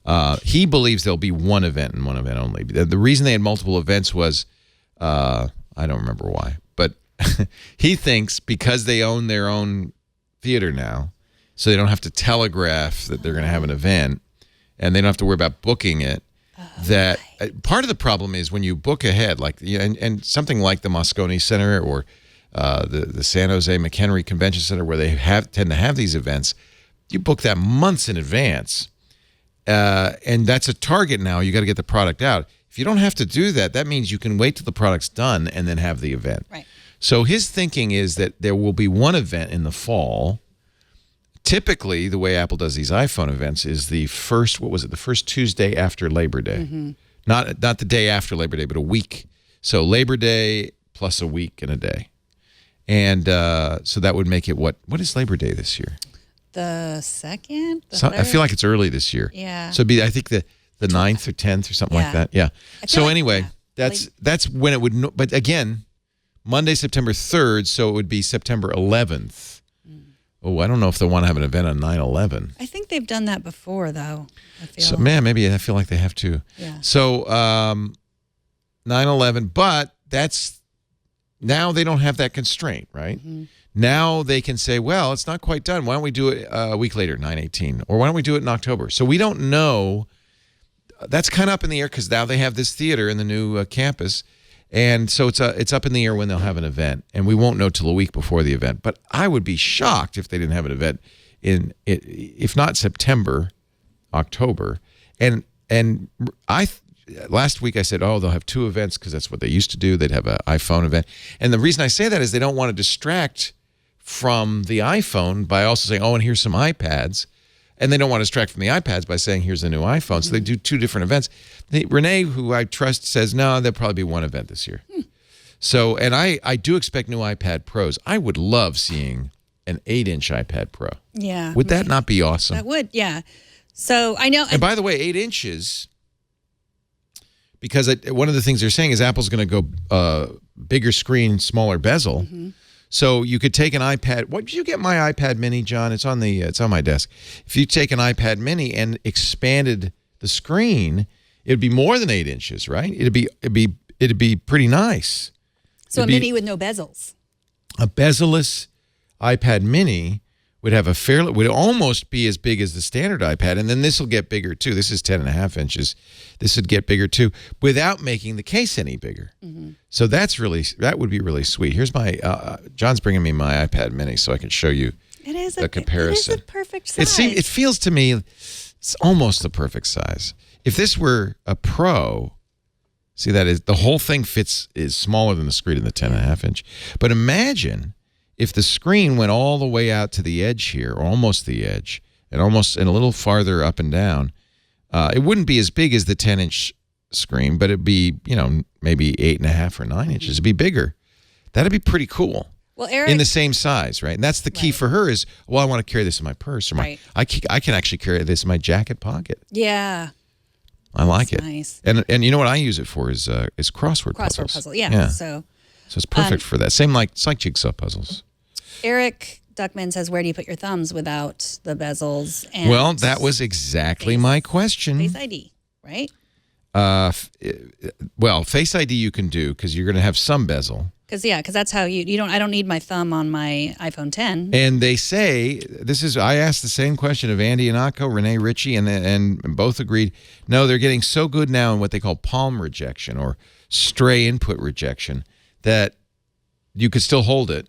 lot. He believes there'll be one event and one event only. The reason they had multiple events was, I don't remember why, but he thinks because they own their own theater now, so they don't have to telegraph that they're going to have an event, and they don't have to worry about booking it. That part of the problem is when you book ahead, like and something like the Moscone Center or the San Jose McHenry Convention Center, where they tend to have these events, you book that months in advance, and that's a target now. You got to get the product out. If you don't have to do that, that means you can wait till the product's done and then have the event. Right. So his thinking is that there will be one event in the fall. Typically, the way Apple does these iPhone events is the first Tuesday after Labor Day. Mm-hmm. Not the day after Labor Day, but a week. So Labor Day plus a week and a day. And so that would make it what is Labor Day this year? The 2nd? I feel like it's early this year. Yeah. So it'd be, I think, the 9th or 10th or something like that. Yeah. So anyway, that's when it would, but again, Monday, September 3rd, so it would be September 11th. Oh, I don't know if they want to have an event on 9/11. I think they've done that before, though. So, maybe I feel like they have to. Yeah. So 9/11, but now they don't have that constraint, right? Mm-hmm. Now they can say, well, it's not quite done. Why don't we do it a week later, 9/18, or why don't we do it in October? So we don't know. That's kind of up in the air because now they have this theater in the new campus. And so it's up in the air when they'll have an event, and we won't know till a week before the event. But I would be shocked if they didn't have an event if not September, October. And last week I said, they'll have 2 events because that's what they used to do. They'd have an iPhone event, and the reason I say that is they don't want to distract from the iPhone by also saying, and here's some iPads. And they don't want to distract from the iPads by saying, here's the new iPhone. So they do 2 different events. Renee, who I trust, says, no, there'll probably be 1 event this year. So, and I do expect new iPad Pros. I would love seeing an 8-inch iPad Pro. Yeah. Would that not be awesome? That would, yeah. So I know. And by the way, 8 inches, because one of the things they're saying is Apple's going to go bigger screen, smaller bezel. Mm-hmm. So you could take an iPad. What did you get my iPad Mini, John? It's on my desk. If you take an iPad Mini and expanded the screen, it'd be more than 8 inches, right? It'd be pretty nice. So a Mini with no bezels. A bezel-less iPad Mini would almost be as big as the standard iPad, and then this will get bigger too. This is 10.5 inches. This would get bigger too, without making the case any bigger. Mm-hmm. So that would be really sweet. Here's my John's bringing me my iPad Mini so I can show you the comparison. It is a perfect size. It feels to me it's almost the perfect size. If this were a Pro, see that is the whole thing is smaller than the screen in the 10.5 inch. But imagine if the screen went all the way out to the edge here, or almost the edge, and a little farther up and down, it wouldn't be as big as the 10-inch screen, but it'd be, maybe 8.5 or 9 inches. It'd be bigger. That'd be pretty cool. Well, Eric, in the same size, right? And that's the key for her is, I want to carry this in my purse, or I can actually carry this in my jacket pocket. Yeah. I like it. Nice. And you know what I use it for is crossword puzzles. Crossword puzzle, yeah. So it's perfect for that. It's like jigsaw puzzles. Eric Duckman says, where do you put your thumbs without the bezels? And well, that was exactly my question. Face ID, right? Well, Face ID you can do because you're going to have some bezel. Because that's how you don't. I don't need my thumb on my iPhone 10. And they say I asked the same question of Andy Anako, Rene Ritchie, and both agreed. No, they're getting so good now in what they call palm rejection or stray input rejection that you could still hold it.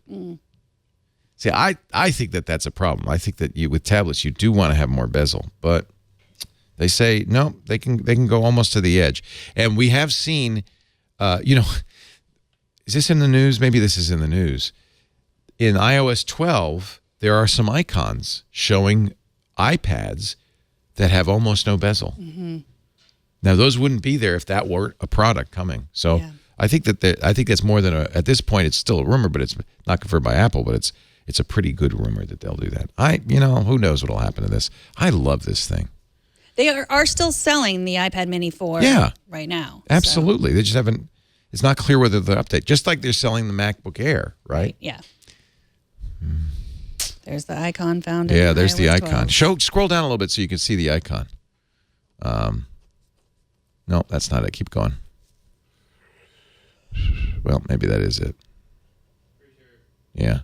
See, I think that's a problem. I think that with tablets, you do want to have more bezel, but they say no. They can go almost to the edge, and we have seen. Is this in the news? Maybe this is in the news. In iOS 12, there are some icons showing iPads that have almost no bezel. Now, those wouldn't be there if that weren't a product coming. So yeah. I think that's more than at this point, it's still a rumor, but it's not confirmed by Apple, but it's a pretty good rumor that they'll do that. Who knows what'll happen to this. I love this thing. They are still selling the iPad Mini 4 right now. Absolutely. So. They just haven't, it's not clear whether they'll update. Just like they're selling the MacBook Air, right? Yeah. There's the icon found. Yeah, there's the icon. 12. Scroll down a little bit so you can see the icon. No, that's not it. Keep going. Well, maybe that is it. Yeah.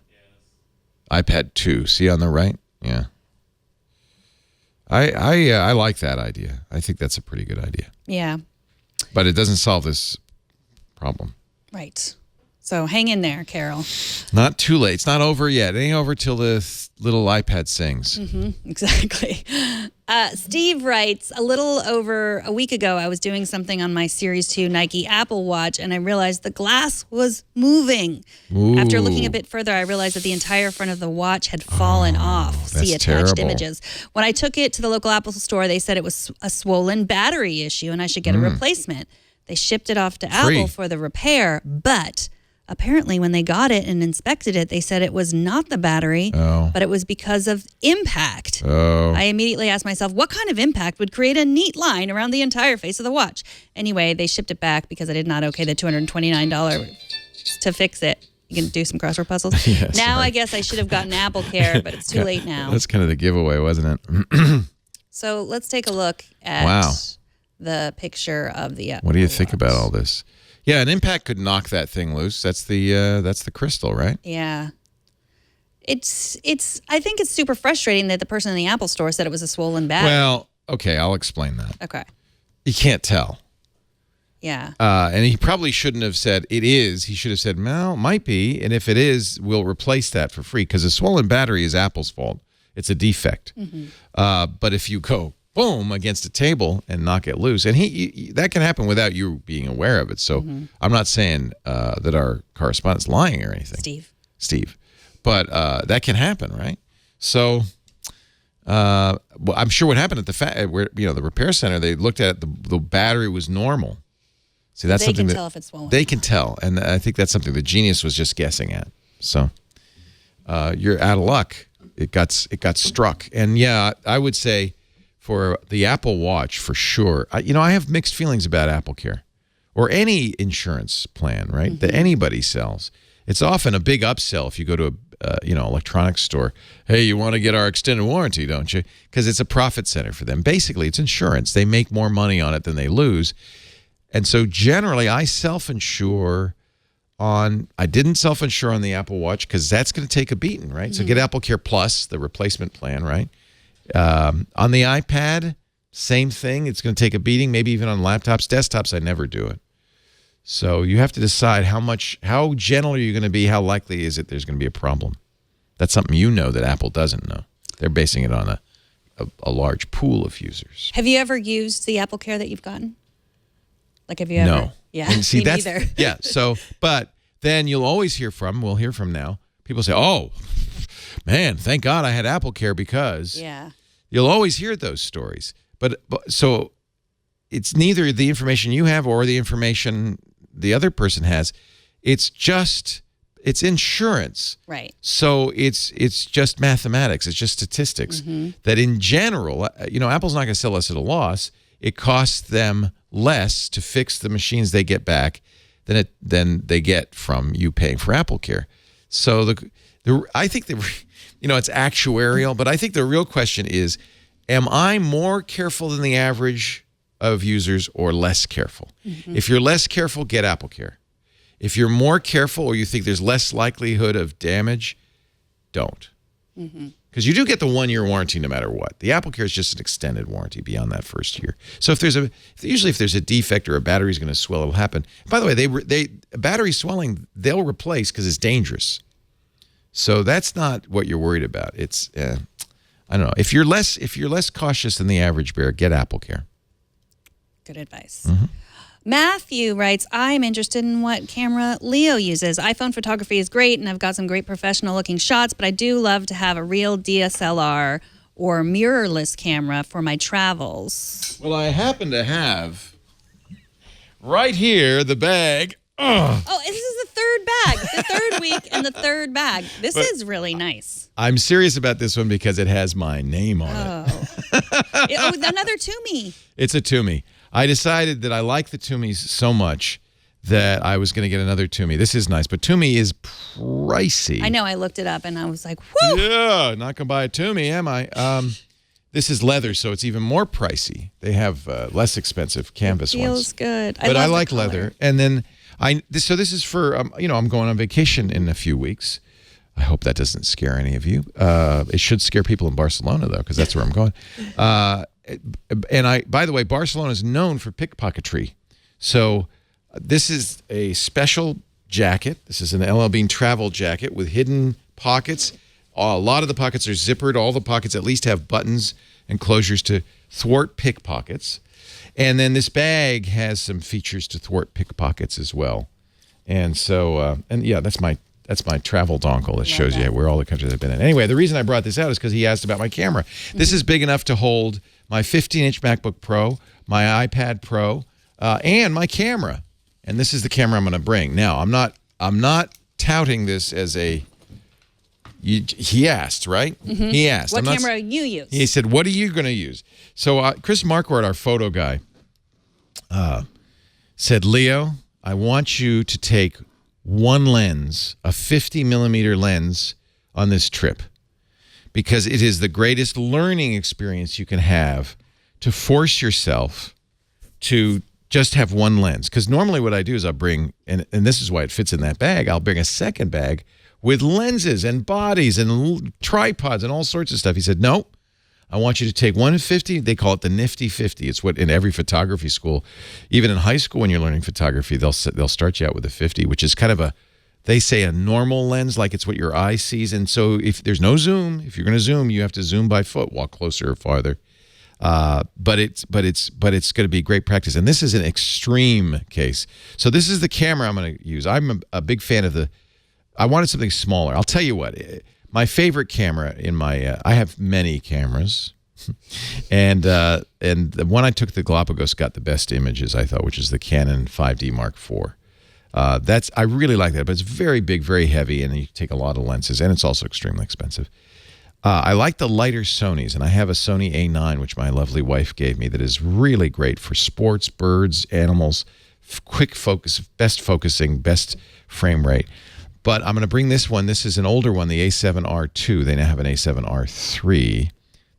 iPad 2. See on the right? Yeah. I like that idea. I think that's a pretty good idea. Yeah. But it doesn't solve this problem. Right. So hang in there, Carol. Not too late. It's not over yet. It ain't over till the little iPad sings. Exactly. Steve writes, a little over a week ago, I was doing something on my Series 2 Nike Apple Watch, and I realized the glass was moving. Ooh. After looking a bit further, I realized that the entire front of the watch had fallen off. See attached terrible. images. When I took it to the local Apple store, they said it was a swollen battery issue, and I should get a replacement. They shipped it off to Apple for the repair, but apparently when they got it and inspected it, they said it was not the battery, but it was because of impact. I immediately asked myself, what kind of impact would create a neat line around the entire face of the watch? Anyway, they shipped it back because I did not okay the $229 to fix it. You can do some crossword puzzles. Yes, now right. I guess I should have gotten Apple Care, but it's too late now. That's kind of the giveaway, wasn't it? So let's take a look at the picture of the What do you think about all this? Yeah, an impact could knock that thing loose. That's the crystal, right? Yeah. It's I think it's super frustrating that the person in the Apple store said it was a swollen battery. Well, okay, I'll explain that. Okay. You can't tell. Yeah. And he probably shouldn't have said it is. He should have said, well, it might be. And if it is, we'll replace that for free. Because a swollen battery is Apple's fault. It's a defect. But if you go, boom, against a table and knock it loose, and that can happen without you being aware of it. So I'm not saying that our correspondent's lying or anything. Steve. But that can happen, right? So I'm sure what happened at the repair center, they looked at it, the battery was normal. See, that's something they can tell if it's swollen. They can tell, and I think that's something the genius was just guessing at. So you're out of luck. It got struck, and yeah, I would say for the Apple Watch for sure. I have mixed feelings about Apple Care or any insurance plan, right? That anybody sells. It's often a big upsell if you go to a electronics store. Hey, you want to get our extended warranty, don't you? Because it's a profit center for them. Basically, it's insurance. They make more money on it than they lose. And so generally, I self-insure I didn't self-insure on the Apple Watch because that's going to take a beating, right? So get Apple Care Plus, the replacement plan, right? On the iPad, same thing. It's going to take a beating, maybe even on laptops. Desktops, I never do it. So you have to decide how gentle are you going to be? How likely is it there's going to be a problem? That's something that Apple doesn't know. They're basing it on a large pool of users. Have you ever used the Apple Care that you've gotten? Like, have you ever? No. Yeah, and see, me neither. Yeah, so, but then you'll always we'll hear from now, people say, oh, man, thank God I had Apple Care because. Yeah. You'll always hear those stories. But so it's neither the information you have or the information the other person has. It's insurance. Right. So it's just mathematics. It's just statistics. That in general, Apple's not going to sell us at a loss. It costs them less to fix the machines they get back than they get from you paying for Apple Care. So I think it's actuarial, but I think the real question is, am I more careful than the average of users or less careful? If you're less careful, get Apple Care. If you're more careful or you think there's less likelihood of damage, don't. Because because you do get the 1-year warranty no matter what. The AppleCare is just an extended warranty beyond that first year. So if there's a defect or a battery's going to swell, it'll happen. By the way, battery swelling they'll replace because it's dangerous. So that's not what you're worried about. It's I don't know. If you're less cautious than the average bear, get AppleCare. Good advice. Matthew writes, I'm interested in what camera Leo uses. iPhone photography is great, and I've got some great professional-looking shots, but I do love to have a real DSLR or mirrorless camera for my travels. Well, I happen to have right here the bag. Ugh. Oh, this is the third bag, the third week and the third bag. This is really nice. I'm serious about this one because it has my name on it. Oh, another Toomey. It's a Toomey. I decided that I like the Toomeys so much that I was going to get another Toomey. This is nice, but Toomey is pricey. I know. I looked it up and I was like, whoo. Yeah, not going to buy a Toomey, am I? This is leather, so it's even more pricey. They have less expensive canvas ones. Feels good. But I like leather. And then so this is for, I'm going on vacation in a few weeks. I hope that doesn't scare any of you. It should scare people in Barcelona, though, because that's where I'm going. And by the way, Barcelona is known for pickpocketry. So this is a special jacket. This is an LL Bean travel jacket with hidden pockets. A lot of the pockets are zippered. All the pockets at least have buttons and closures to thwart pickpockets. And then this bag has some features to thwart pickpockets as well. And so, that's my travel dongle that shows you where all the countries I've been in. Anyway, the reason I brought this out is because he asked about my camera. This is big enough to hold my 15-inch MacBook Pro, my iPad Pro, and my camera. And this is the camera I'm going to bring. Now, I'm not touting this as a. He asked, right? He asked. What camera you use? He said, "What are you going to use?" So Chris Marquardt, our photo guy, said, "Leo, I want you to take one lens, a 50-millimeter lens, on this trip, because it is the greatest learning experience you can have to force yourself to just have one lens." Because normally what I do is I'll bring, and this is why it fits in that bag, I'll bring a second bag with lenses and bodies and tripods and all sorts of stuff. He said, "No, I want you to take 150. They call it the Nifty 50. It's what in every photography school, even in high school when you're learning photography, they'll start you out with a 50, which is kind of they say a normal lens, like it's what your eye sees. And so if there's no zoom, if you're going to zoom, you have to zoom by foot, walk closer or farther. But it's going to be great practice. And this is an extreme case. So this is the camera I'm going to use. I'm a big fan of I wanted something smaller. I'll tell you what. My favorite camera in my I have many cameras, and the one I took to the Galapagos got the best images, I thought, which is the Canon 5D Mark IV. I really like that, but it's very big, very heavy, and you take a lot of lenses, and it's also extremely expensive. I like the lighter Sonys, and I have a Sony A9, which my lovely wife gave me, that is really great for sports, birds, animals, quick focus, best focusing, best frame rate. But I'm going to bring this one. This is an older one, the A7R2. They now have an A7R3.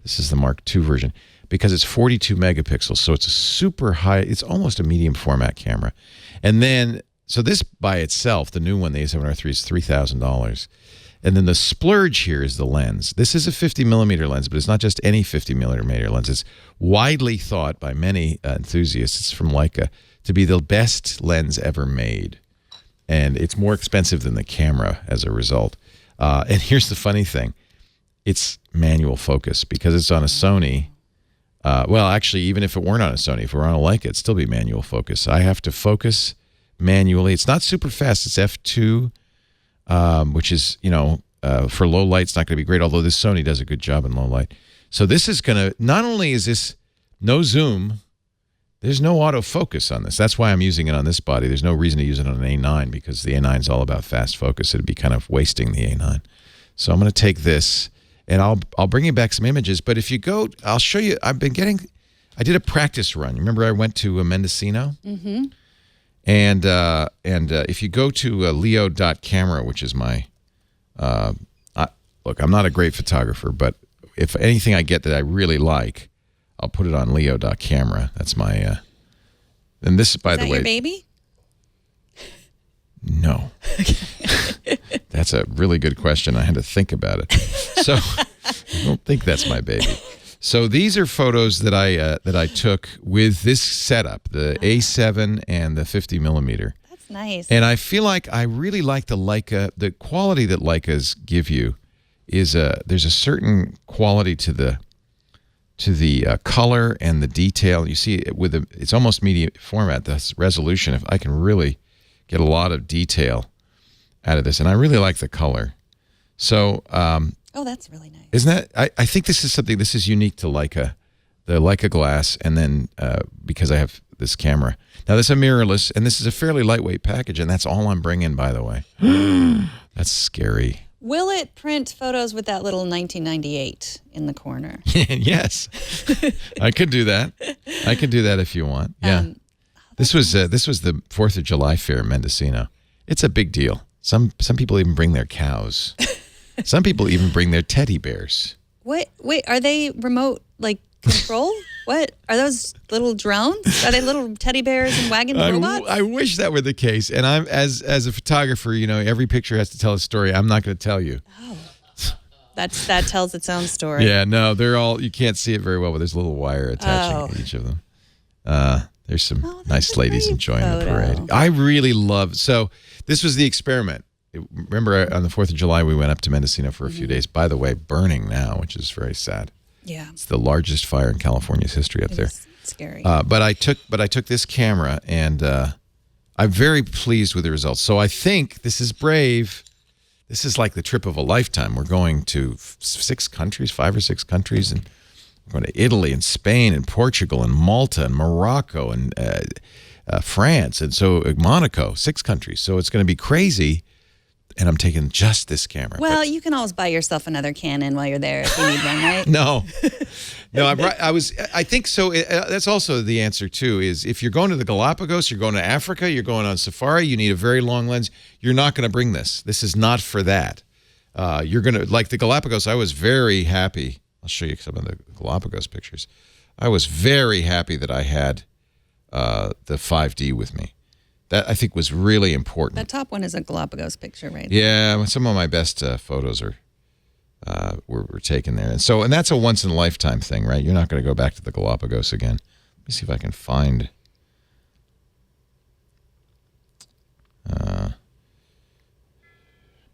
This is the Mark II version because it's 42 megapixels. So it's a super high, it's almost a medium format camera. And then, so this by itself, the new one, the A7R3, is $3,000. And then the splurge here is the lens. This is a 50 millimeter lens, but it's not just any 50 millimeter lens. It's widely thought by many enthusiasts, it's from Leica, to be the best lens ever made. And it's more expensive than the camera as a result. And here's the funny thing. It's manual focus because it's on a Sony. Well, actually, even if it weren't on a Sony, if it were on a Leica, it'd still be manual focus. I have to focus manually. It's not super fast. It's f2, which is, for low light, it's not going to be great, although this Sony does a good job in low light. So this is going to, not only is this no zoom, there's no autofocus on this. That's why I'm using it on this body. There's no reason to use it on an A9 because the A9 is all about fast focus. It'd be kind of wasting the A9. So I'm going to take this, and I'll bring you back some images. But if you go, I'll show you. I did a practice run. Remember I went to Mendocino? Mm-hmm. And if you go to leo.camera, which is my, look, I'm not a great photographer, but if anything I get that I really like, I'll put it on leo.camera. That's my, and this, by the way. Is that your baby? No. That's a really good question. I had to think about it. So I don't think that's my baby. So these are photos that I took with this setup, the A7 and the 50 millimeter. That's nice. And I feel like I really like the Leica. The quality that Leicas give you is there's a certain quality to the color and the detail. You see it with it's almost media format. The resolution. If I can really get a lot of detail out of this, and I really like the color. So. Oh, that's really nice. Isn't that? I think this is something. This is unique to Leica, the Leica glass, and then because I have this camera. Now this is a mirrorless, and this is a fairly lightweight package, and that's all I'm bringing. By the way, that's scary. Will it print photos with that little 1998 in the corner? Yes, I could do that. I could do that if you want. Yeah, this was the 4th of July fair in Mendocino. It's a big deal. Some people even bring their cows. Some people even bring their teddy bears. What? Wait, are they remote control? What are those little drones? Are they little teddy bears and wagon robots? I wish that were the case. And I'm as a photographer, every picture has to tell a story. I'm not going to tell you. Oh, that tells its own story. Yeah, no, they're all. You can't see it very well, but there's a little wire attaching to each of them. There's some nice ladies enjoying the parade. I really love. So this was the experiment. Remember, on the 4th of July, we went up to Mendocino for a few days. By the way, burning now, which is very sad. Yeah, it's the largest fire in California's history up there. It's scary. But I took this camera, and I'm very pleased with the results. So I think this is brave. This is like the trip of a lifetime. We're going to 5 or 6 countries, and we're going to Italy and Spain and Portugal and Malta and Morocco and France, and so Monaco, 6 countries. So it's going to be crazy. And I'm taking just this camera. Well, you can always buy yourself another Canon while you're there if you need one, right? No. I think so. That's also the answer too. Is if you're going to the Galapagos, you're going to Africa, you're going on safari, you need a very long lens. You're not going to bring this. This is not for that. You're going to like the Galapagos. I was very happy. I'll show you some of the Galapagos pictures. I was very happy that I had the 5D with me. That I think was really important. That top one is a Galapagos picture, right? Yeah, some of my best photos were taken there, and that's a once in a lifetime thing, right? You're not going to go back to the Galapagos again. Let me see if I can find.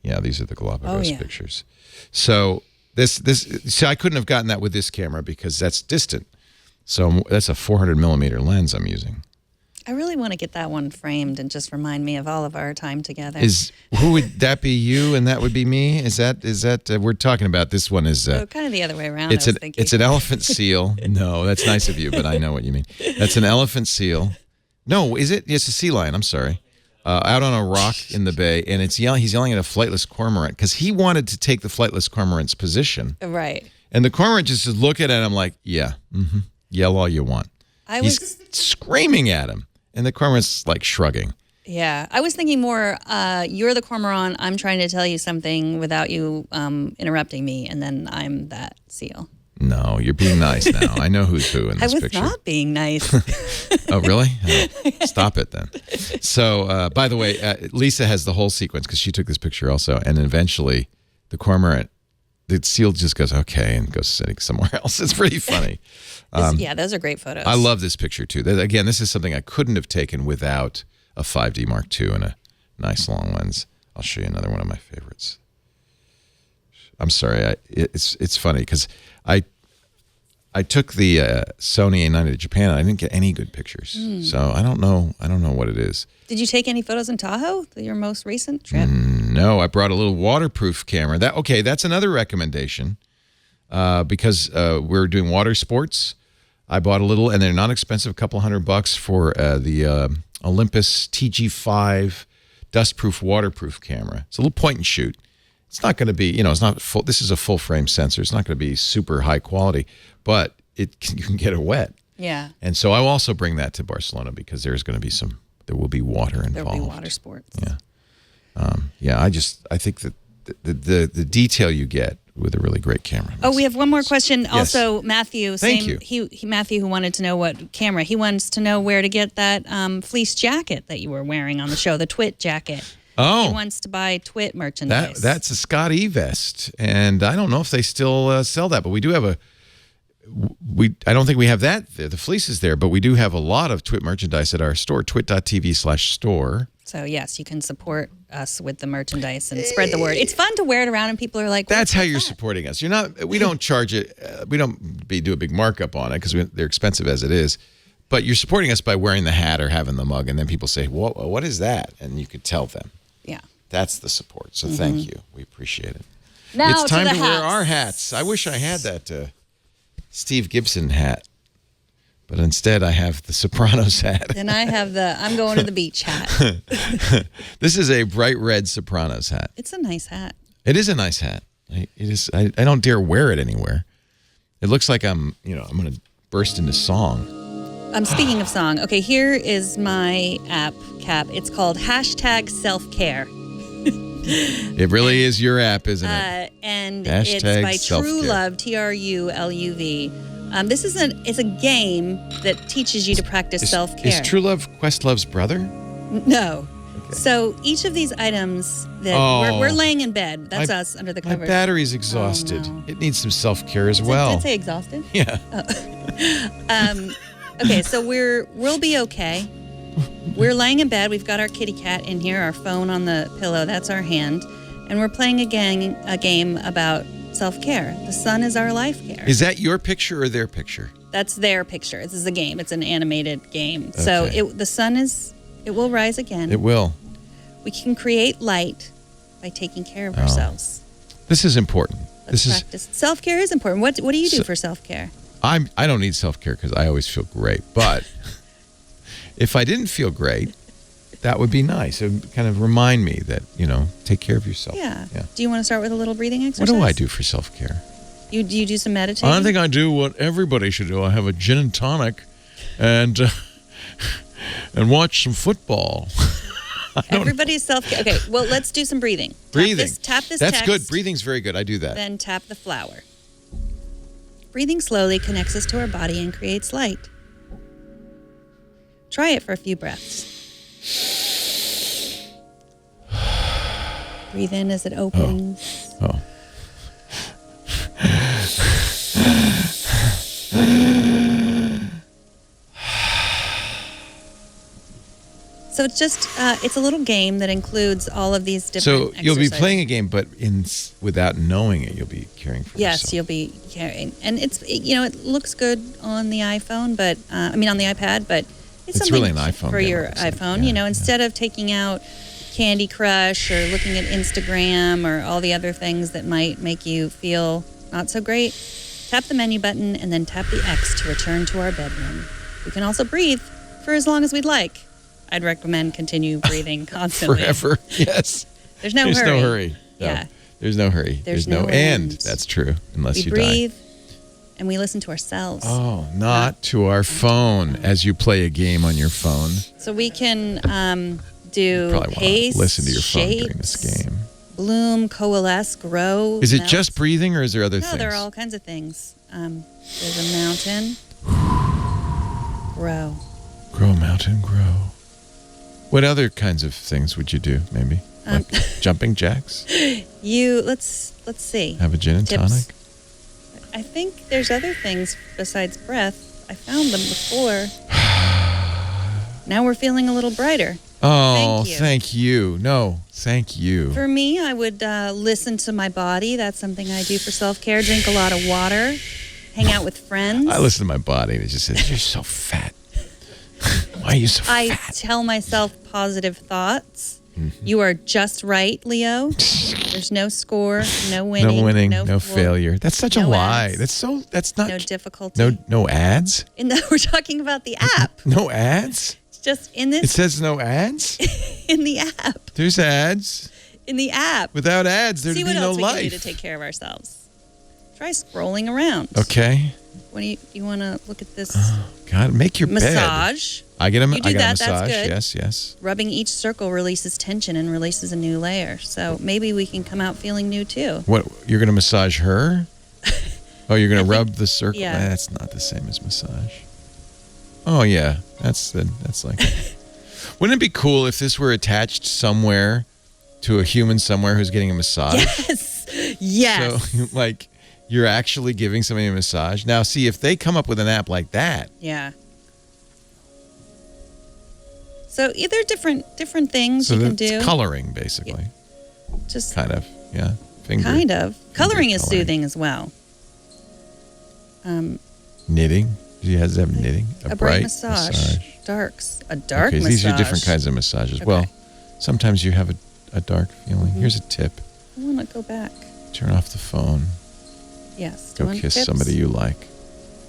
Yeah, these are the Galapagos pictures. So so I couldn't have gotten that with this camera because that's distant. So that's a 400 millimeter lens I'm using. I really want to get that one framed and just remind me of all of our time together. Who would that be? You and that would be me? Is that we're talking about? This one is kind of the other way around. It's an elephant seal. No, that's nice of you, but I know what you mean. That's an elephant seal. No, is it? It's a sea lion. I'm sorry. Out on a rock in the bay, and he's yelling at a flightless cormorant because he wanted to take the flightless cormorant's position. Right. And the cormorant just is looking at him like, yell all you want. He's screaming at him. And the cormorant's like shrugging. Yeah. I was thinking more, you're the cormorant. I'm trying to tell you something without you interrupting me. And then I'm that seal. No, you're being nice now. I know who's who in this picture. I was not being nice. Oh, really? Oh, stop it then. So, by the way, Lisa has the whole sequence because she took this picture also. And eventually the cormorant, the seal just goes, okay, and goes sitting somewhere else. It's pretty funny. Those are great photos. I love this picture, too. Again, this is something I couldn't have taken without a 5D Mark II and a nice long lens. I'll show you another one of my favorites. I'm sorry. It's funny because I took the Sony A9 to Japan and I didn't get any good pictures. So I don't know what it is. Did you take any photos in Tahoe, your most recent trip? No, I brought a little waterproof camera. That's another recommendation because we're doing water sports. I bought a little, and they're not expensive, a couple $100 for the Olympus TG5 dustproof waterproof camera. It's a little point and shoot. It's not going to be, it's not full. This is a full frame sensor. It's not going to be super high quality, but you can get it wet. Yeah. And so I'll also bring that to Barcelona because there will be water involved. There will be water sports. Yeah. I think that the detail you get with a really great camera. Oh, we have one more question. Yes. Also, Matthew. Thank you. Matthew, who wanted to know what camera. He wants to know where to get that fleece jacket that you were wearing on the show, the Twit jacket. Oh. He wants to buy Twit merchandise. That's a Scott E vest, and I don't know if they still sell that, but we do have I don't think we have that. The fleece is there, but we do have a lot of Twit merchandise at our store, twit.tv/store. So, yes, you can support us with the merchandise and spread the word. It's fun to wear it around, and people are like, That's how you're supporting us. We don't charge it. We don't do a big markup on it because they're expensive as it is. But you're supporting us by wearing the hat or having the mug, and then people say, what is that? And you could tell them. Yeah. That's the support. So thank you. We appreciate it. Now it's time to to the wear hats. our hats. I wish I had that Steve Gibson hat, but instead I have the Sopranos hat. And I have I'm going to the beach hat. This is a bright red Sopranos hat. It's a nice hat. It is a nice hat. It is. I don't dare wear it anywhere. It looks like I'm going to burst into song. Speaking of song, okay, here is my app cap. It's called #selfcare. It really is your app, isn't it? And Hashtag it's by self-care. True Love, TRULUV. This is a game that teaches you to practice self-care. Is True Love Questlove's brother? No. Okay. So each of these items that we're laying in bed. That's us under the covers. My battery's exhausted. Oh, no. It needs some self-care as well. Did it say exhausted? Yeah. Okay, so we'll be okay. We're laying in bed. We've got our kitty cat in here, our phone on the pillow. That's our hand. And we're playing a game about self-care. The sun is our life care. Is that your picture or their picture? That's their picture. This is a game. It's an animated game. Okay. So the sun it will rise again. It will. We can create light by taking care of ourselves. This is important. Let's practice. Self-care is important. What do you do for self-care? I don't need self-care because I always feel great. But if I didn't feel great, that would be nice. It would kind of remind me that, take care of yourself. Yeah. Do you want to start with a little breathing exercise? What do I do for self-care? Do you do some meditating? I think I do what everybody should do. I have a gin and tonic and watch some football. Everybody's self-care. Okay, well, let's do some breathing. Breathing. Tap this That's text, good. Breathing's very good. I do that. Then tap the flower. Breathing slowly connects us to our body and creates light. Try it for a few breaths. Breathe in as it opens. Oh. So it's just, it's a little game that includes all of these different exercises. You'll be playing a game, but without knowing it, you'll be caring for yourself. Yes, you'll be caring. And it looks good on the iPhone, but, on the iPad, but it's something really an iPhone for game, your iPhone. Instead of taking out Candy Crush or looking at Instagram or all the other things that might make you feel not so great, tap the menu button and then tap the X to return to our bedroom. We can also breathe for as long as we'd like. I'd recommend continue breathing constantly. Forever, yes. There's no hurry. There's no hurry. No. Yeah. There's no hurry. There's no end. That's true, unless you breathe, die. and we listen to ourselves. Oh, not to our phone as you play a game on your phone. So we can do You probably pace, want to listen to your phone shapes, during this game. bloom, coalesce, grow. Is it melt. just breathing or is there other things? No, there are all kinds of things. There's a mountain. Grow. Grow, mountain, grow. What other kinds of things would you do, maybe? Like jumping jacks? Let's see. Have a gin and Tips. tonic? I think there's other things besides breath. I found them before. Now we're feeling a little brighter. Oh, thank you. No, thank you. For me, I would listen to my body. That's something I do for self-care. Drink a lot of water. Hang out with friends. I listen to my body and it just says, you're so fat. Why are you so I fat? tell myself positive thoughts. Mm-hmm. You are just right, Leo. There's no score, no winning. No winning, no failure. That's such a no lie. ads. That's not. No difficulty. No ads? We're talking about the app. No ads? It's just in It this, says no ads? in the app. There's ads. In the app. Without ads, there'd See be what no else we life. can do to take care of ourselves. Try scrolling around. Okay. What do you want to look at this? God, make your bed. Massage. I get a You do I got that, a that's massage. good. Yes. Rubbing each circle releases tension and releases a new layer. So maybe we can come out feeling new too. What, you're going to massage her? Oh, you're going to rub the circle? yeah. That's not the same as massage. Oh, yeah. That's like... Wouldn't it be cool if this were attached somewhere to a human somewhere who's getting a massage. Yes. So, like, you're actually giving somebody a massage. Now, see, if they come up with an app like that. Yeah. So either different things So you can that's do. coloring, basically. Just Kind of, yeah. kind of. Coloring is coloring. soothing as well. Knitting. She has to have knitting. A bright massage. Darks. A dark Okay, massage. these are different kinds of massages. Okay. Well, sometimes you have a dark feeling. Here's a tip. I want to go back. Turn off the phone. Yes. Go kiss somebody you like.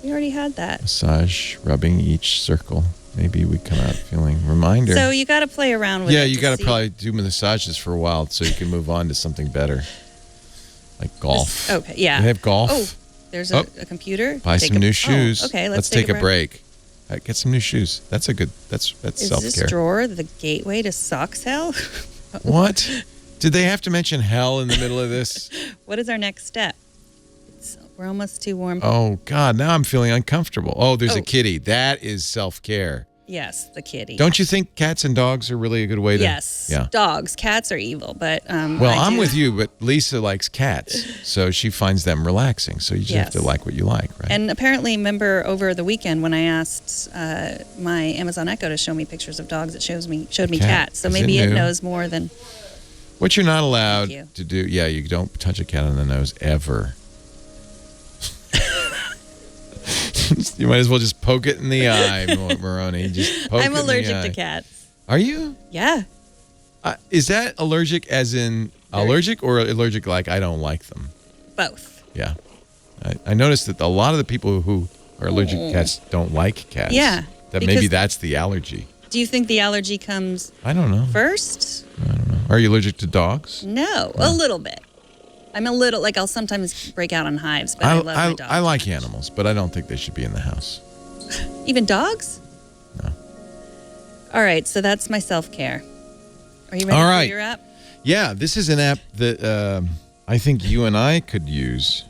We already had that. Massage, rubbing each circle. Maybe we come out feeling reminder. So you got to play around with it. Yeah, you got to see- probably do massages for a while so you can move on to something better, like golf. Okay, yeah. They have golf. Oh, there's Oh. a computer. Buy Take some new shoes. Oh, okay, let's take a break. Get some new shoes. That's Is self this care. drawer the gateway to socks hell? What? Did they have to mention hell in the middle of this? What is our next step? We're almost too warm. Oh God, now I'm feeling uncomfortable. Oh, there's a Oh. kitty. That is self care. Yes, the kitty. Don't you think cats and dogs are really a good way to? Yes. Yeah. Dogs, cats are evil, but Well, I I'm do- with you, but Lisa likes cats, so she finds them relaxing. So you just have to Yes. like what you like, right? And apparently, remember over the weekend when I asked my Amazon Echo to show me pictures of dogs, it showed me cat. cats. So Is it maybe it new? knows more than. What you're not allowed you. to do, yeah, you don't touch a cat on the nose ever. You might as well just poke it in the eye, Moroni. Just poke I'm it in the allergic eye. to cats. Are you? Yeah. Is that allergic as in allergic or allergic like I don't like them? Both. Yeah. I noticed that a lot of the people who are allergic to cats don't like cats. Yeah, That maybe because- that's the allergy. Do you think the allergy comes I don't know. first? Are you allergic to dogs? No, a little bit. I'm a little, like, I'll sometimes break out on hives, but I love my dogs. I like animals, but I don't think they should be in the house. Even dogs? No. All right, so that's my self-care. Are you ready All for right. your app? Yeah, this is an app that I think you and I could use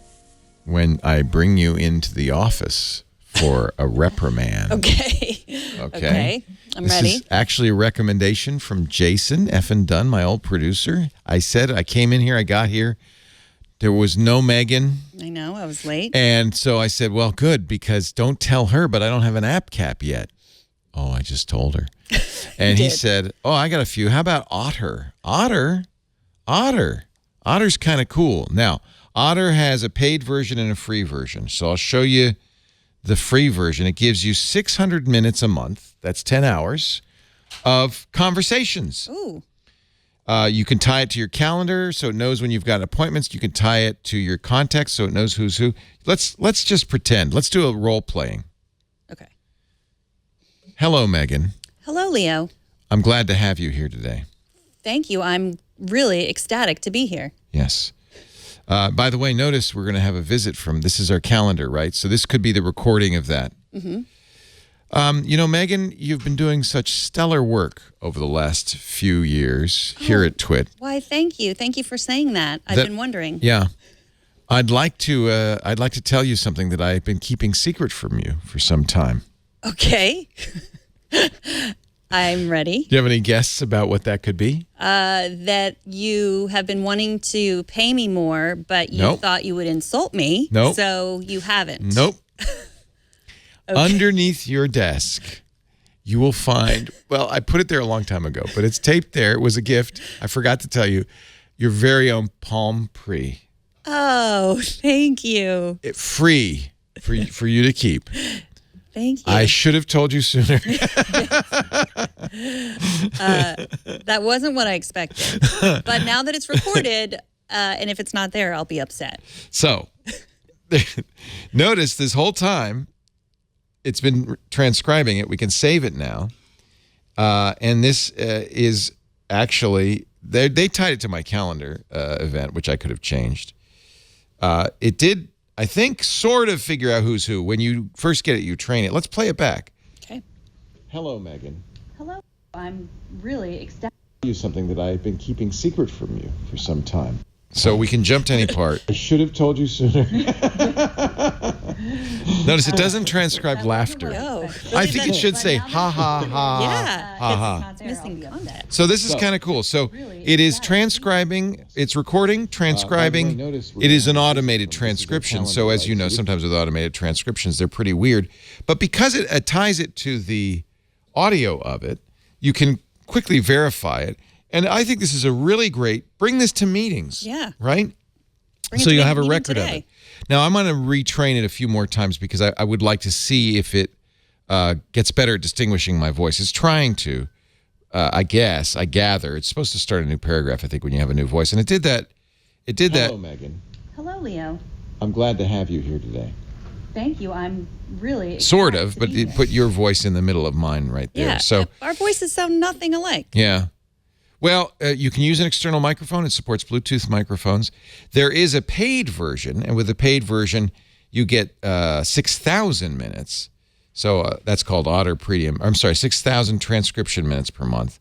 when I bring you into the office for a reprimand. Okay. Okay. I'm This ready. is actually a recommendation from Jason Effin Dunn, my old producer. I came in here, I got here. There was no Megan. I know, I was late. And so I said, well, good, because don't tell her, but I don't have an app cap yet. Oh, I just told her. And he did. said, oh, I got a few. How about Otter? Otter? Otter's kind of cool. Now, Otter has a paid version and a free version. So I'll show you the free version. It gives you 600 minutes a month. That's 10 hours of conversations. Ooh. You can tie it to your calendar so it knows when you've got appointments. You can tie it to your contacts so it knows who's who. Let's just pretend. Let's do a role playing. Okay. Hello, Megan. Hello, Leo. I'm glad to have you here today. Thank you. I'm really ecstatic to be here. Yes. By the way, notice we're going to have a visit from, this is our calendar, right? So this could be the recording of that. Mm-hmm. Megan, you've been doing such stellar work over the last few years here at Twit. Why, thank you. Thank you for saying that. I've been wondering. Yeah. I'd like to tell you something that I've been keeping secret from you for some time. Okay. I'm ready. Do you have any guesses about what that could be? That you have been wanting to pay me more, but you Nope. thought you would insult me. Nope. So you haven't. Nope. Underneath your desk, you will find, well, I put it there a long time ago, but it's taped there. It was a gift. I forgot to tell you, your very own Palm Pre. Oh, thank you. Free for you to keep. Thank you. I should have told you sooner. That wasn't what I expected. But now that it's recorded, and if it's not there, I'll be upset. So, notice this whole time, it's been transcribing it. We can save it now. And this is actually, they tied it to my calendar event, which I could have changed. It did, I think, sort of figure out who's who. When you first get it, you train it. Let's play it back. Okay. Hello, Megan. Hello. I'm really ecstatic. You something that I've been keeping secret from you for some time. So we can jump to any part. I should have told you sooner. Notice it doesn't transcribe laughter. Oh, I think it should say ha ha ha. Yeah. Ha ha. It's missing context. So this is kind of cool. So it is transcribing, it's recording, transcribing. It is an automated transcription. So as you know, sometimes with automated transcriptions, they're pretty weird. But because it ties it to the audio of it, you can quickly verify it. And I think this is a really great, bring this to meetings. Yeah. Right? Bring it So to you'll me have a even record of today. it. Now, I'm going to retrain it a few more times because I would like to see if it gets better at distinguishing my voice. It's trying to, I gather. It's supposed to start a new paragraph, I think, when you have a new voice. And it did that. Hello, Megan. Hello, Leo. I'm glad to have you here today. Thank you. I'm really Sort excited of, to but be it here. put your voice in the middle of mine right there. Yeah. So, Our voices sound nothing alike. yeah. Well, you can use an external microphone. It supports Bluetooth microphones. There is a paid version, and with the paid version, you get 6,000 minutes. So that's called Otter Premium. I'm sorry, 6,000 transcription minutes per month.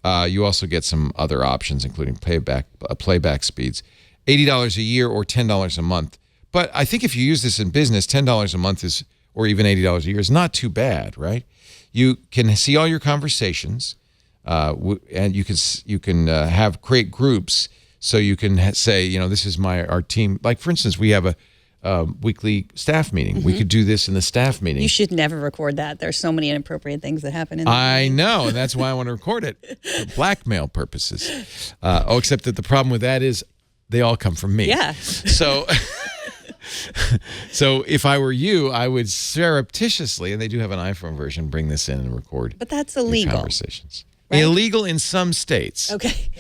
You also get some other options, including playback speeds. $80 a year or $10 a month. But I think if you use this in business, $10 a month is, or even $80 a year is not too bad, right? You can see all your conversations. And you can create groups, so you can say, this is our team. Like, for instance, we have a weekly staff meeting. We could do this in the staff meeting. You should never record that. There's so many inappropriate things that happen in I know, and that's why I want to record it for blackmail purposes. Except that the problem with that is they all come from me. Yeah. So. So if I were you, I would surreptitiously, and they do have an iPhone version, bring this in and record. But that's your illegal. Conversations. Right? Illegal in some states. Okay.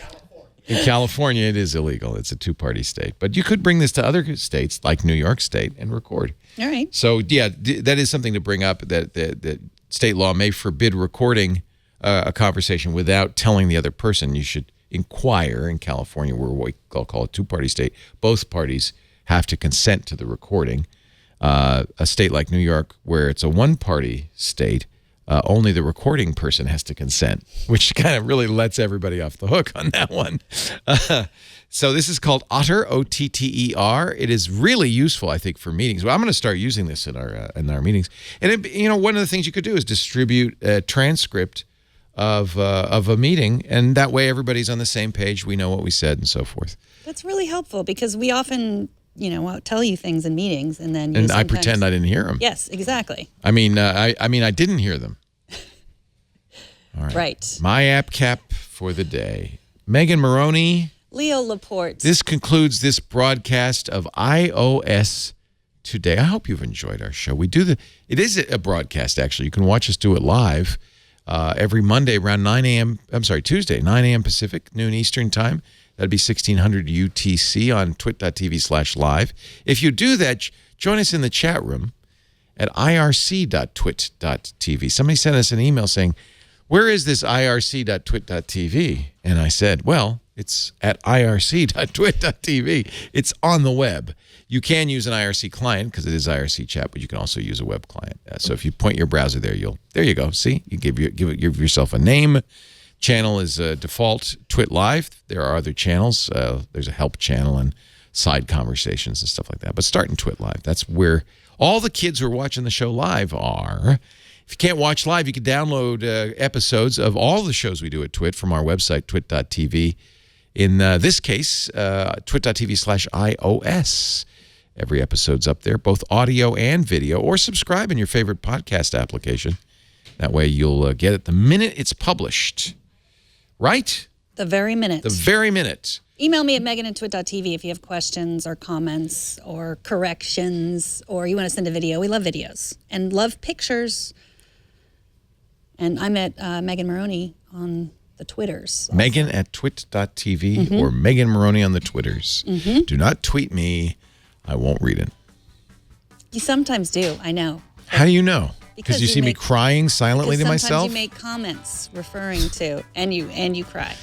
In California, it is illegal. It's a two-party state. But you could bring this to other states, like New York State, and record. All right. So, yeah, that is something to bring up, that state law may forbid recording a conversation without telling the other person. You should inquire. In California, we're what call a two-party state. Both parties have to consent to the recording. A state like New York, where it's a one-party state, only the recording person has to consent, which kind of really lets everybody off the hook on that one. So this is called Otter, O-T-T-E-R. It is really useful, I think, for meetings. Well, I'm going to start using this in our meetings. And one of the things you could do is distribute a transcript of a meeting, and that way everybody's on the same page. We know what we said and so forth. That's really helpful because we often, I'll tell you things in meetings, and then I pretend I didn't hear them. Yes, exactly. I mean, I didn't hear them. All Right. My app cap for the day. Megan Maroney. Leo Laporte. This concludes this broadcast of iOS Today. I hope you've enjoyed our show. It is a broadcast, actually. You can watch us do it live every Monday around 9 a.m. Tuesday, 9 a.m. Pacific, noon Eastern time. That'd be 1600 UTC on twit.tv/live. If you do that, join us in the chat room at irc.twit.tv. Somebody sent us an email saying, where is this irc.twit.tv? And I said, well, it's at irc.twit.tv. It's on the web. You can use an IRC client because it is IRC chat, but you can also use a web client. So if you point your browser there, there you go. See, you give yourself a name. Channel is default Twit Live. There are other channels. There's a help channel and side conversations and stuff like that. But start in Twit Live. That's where all the kids who are watching the show live are. If you can't watch live, you can download episodes of all the shows we do at Twit from our website, twit.tv. In this case, twit.tv/iOS. Every episode's up there, both audio and video, or subscribe in your favorite podcast application. That way you'll get it the minute it's published. Right? The very minute. The very minute. Email me at megan@twit.tv if you have questions or comments or corrections or you want to send a video. We love videos and love pictures. And I'm at Megan Maroney on the Twitters. Also. Megan at twit.tv or Megan Maroney on the Twitters. Do not tweet me. I won't read it. You sometimes do. I know. How do you know? Because you see me make- crying silently to Sometimes myself? you make comments referring to, and you cry.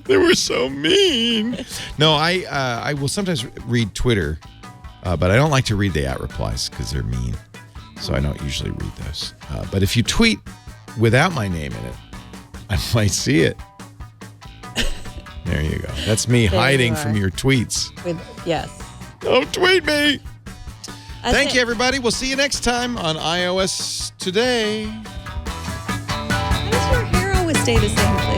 They were so mean. No, I will sometimes read Twitter, but I don't like to read the at replies because they're mean. So I don't usually read those. But if you tweet without my name in it, I might see it. There you go. That's me There you hiding are. from your tweets. Yes. Don't tweet me. Thank you, everybody. We'll see you next time on iOS Today. Why does your hair always stay the same place?